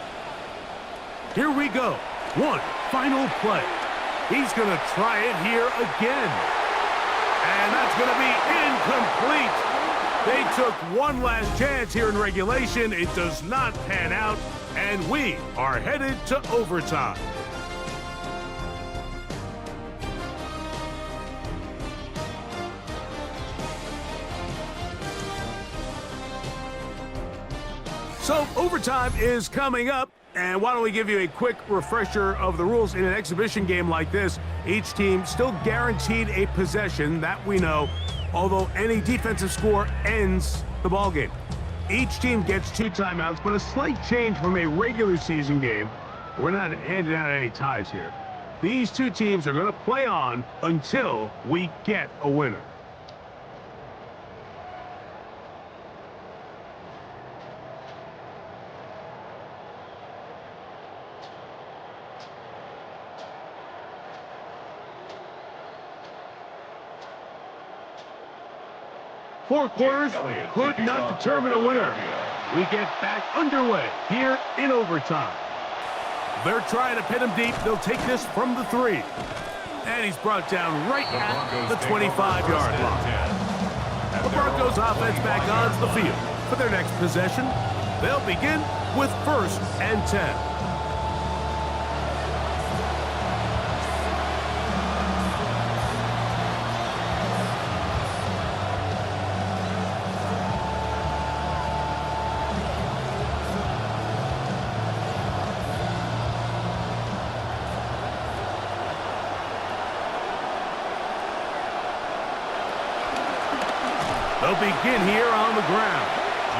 S2: Here we go. One final play. He's going to try it here again. And that's going to be incomplete. They took one last chance here in regulation. It does not pan out, and we are headed to overtime. So overtime is coming up, and why don't we give you a quick refresher of the rules in an exhibition game like this. Each team still guaranteed a possession, that we know, although any defensive score ends the ball game. Each team gets 2 timeouts, but a slight change from a regular season game. We're not handing out any ties here. These 2 teams are going to play on until we get a winner. Four quarters could not determine a winner. We get back underway here in overtime. They're trying to pin him deep. They'll take this from the 3. And he's brought down right at the 25-yard line. The Broncos offense back onto the field. For their next possession, they'll begin with 1st and 10. They'll begin here on the ground.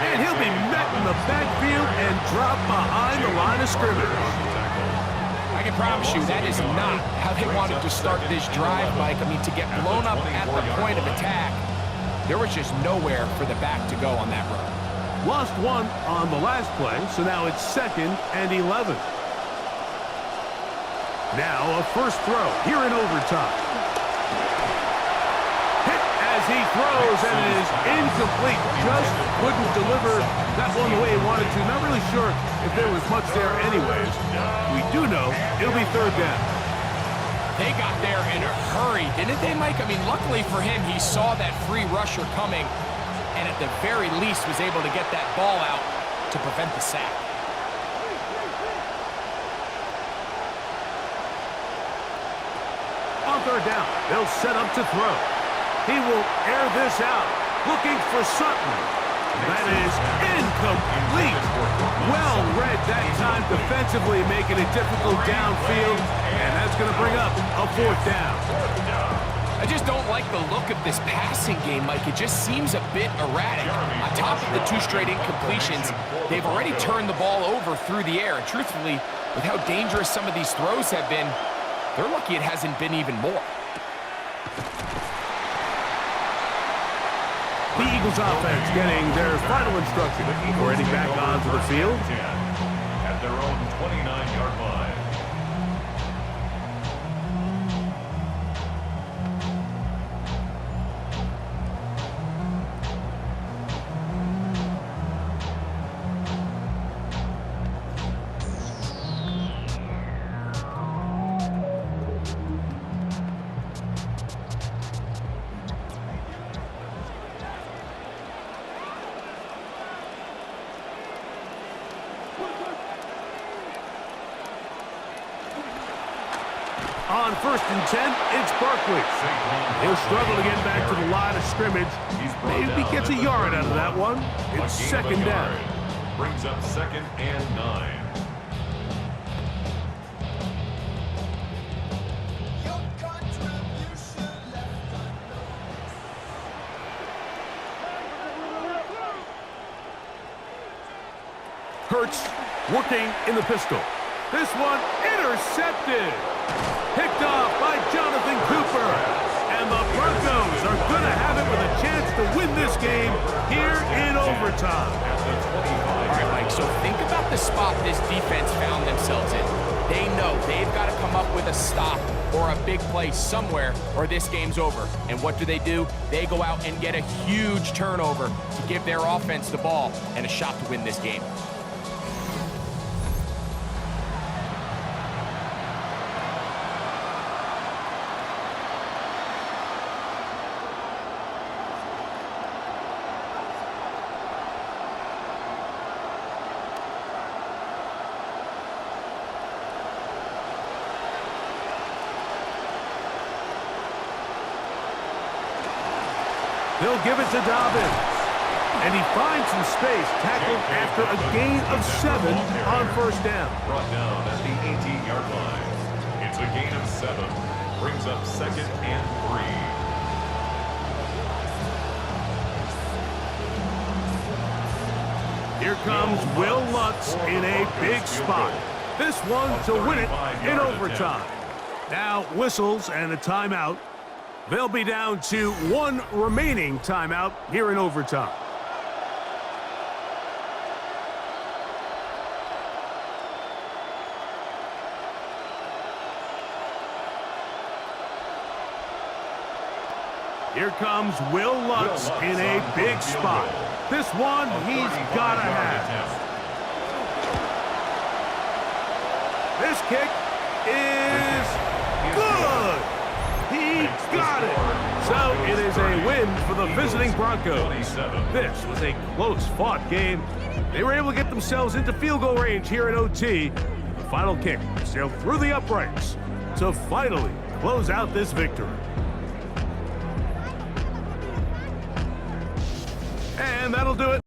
S2: And he'll be met in the backfield and dropped behind the line of scrimmage.
S3: I can promise you that is not how they wanted to start this drive, Mike. I mean, to get blown up at the point of attack, there was just nowhere for the back to go on that run.
S2: Lost 1 on the last play, so now it's 2nd and 11. Now a first throw here in overtime. As he throws, and it is incomplete. Just couldn't deliver that one the way he wanted to. Not really sure if there was much there anyways. We do know it'll be 3rd down.
S3: They got there in a hurry, didn't they, Mike? I mean, luckily for him, he saw that free rusher coming. and at the very least was able to get that ball out to prevent the sack.
S2: On third down, they'll set up to throw. He will air this out, looking for Sutton. That is incomplete. Well read that time defensively, making it difficult downfield, and that's going to bring up a fourth down.
S3: I just don't like the look of this passing game, Mike. It just seems a bit erratic. On top of the 2 straight incompletions, they've already turned the ball over through the air. And truthfully, with how dangerous some of these throws have been, they're lucky it hasn't been even more.
S2: The Eagles offense getting their final instruction before heading back onto the field.
S1: At their own 29-yard line.
S2: On 1st and 10, it's Barkley. He'll struggle to get back to the line of scrimmage. Maybe he gets a yard out of that one. It's 2nd down.
S1: Brings up 2nd and 9.
S2: Hurts working in the pistol. This one intercepted. Picked off by Jonathan Cooper. And the Broncos are going to have it with a chance to win this game here in overtime.
S3: All right, Mike, so think about the spot this defense found themselves in. They know they've got to come up with a stop or a big play somewhere or this game's over. And what do? They go out and get a huge turnover to give their offense the ball and a shot to win this game.
S2: They'll give it to Dobbins. And he finds some space, tackled after a gain of 7 on 1st down.
S1: Brought down at the 18-yard line. It's a gain of 7. Brings up 2nd and 3.
S2: Here comes Will Lutz in a big spot. This one to win it in overtime. Now whistles and a timeout. They'll be down to 1 remaining timeout here in overtime. Here comes Will Lutz in a big spot. This one he's got to have. This kick is good. He got it. So it is a win for the visiting Broncos. This was a close-fought game. They were able to get themselves into field goal range here in OT. The final kick sailed through the uprights to finally close out this victory. And that'll do it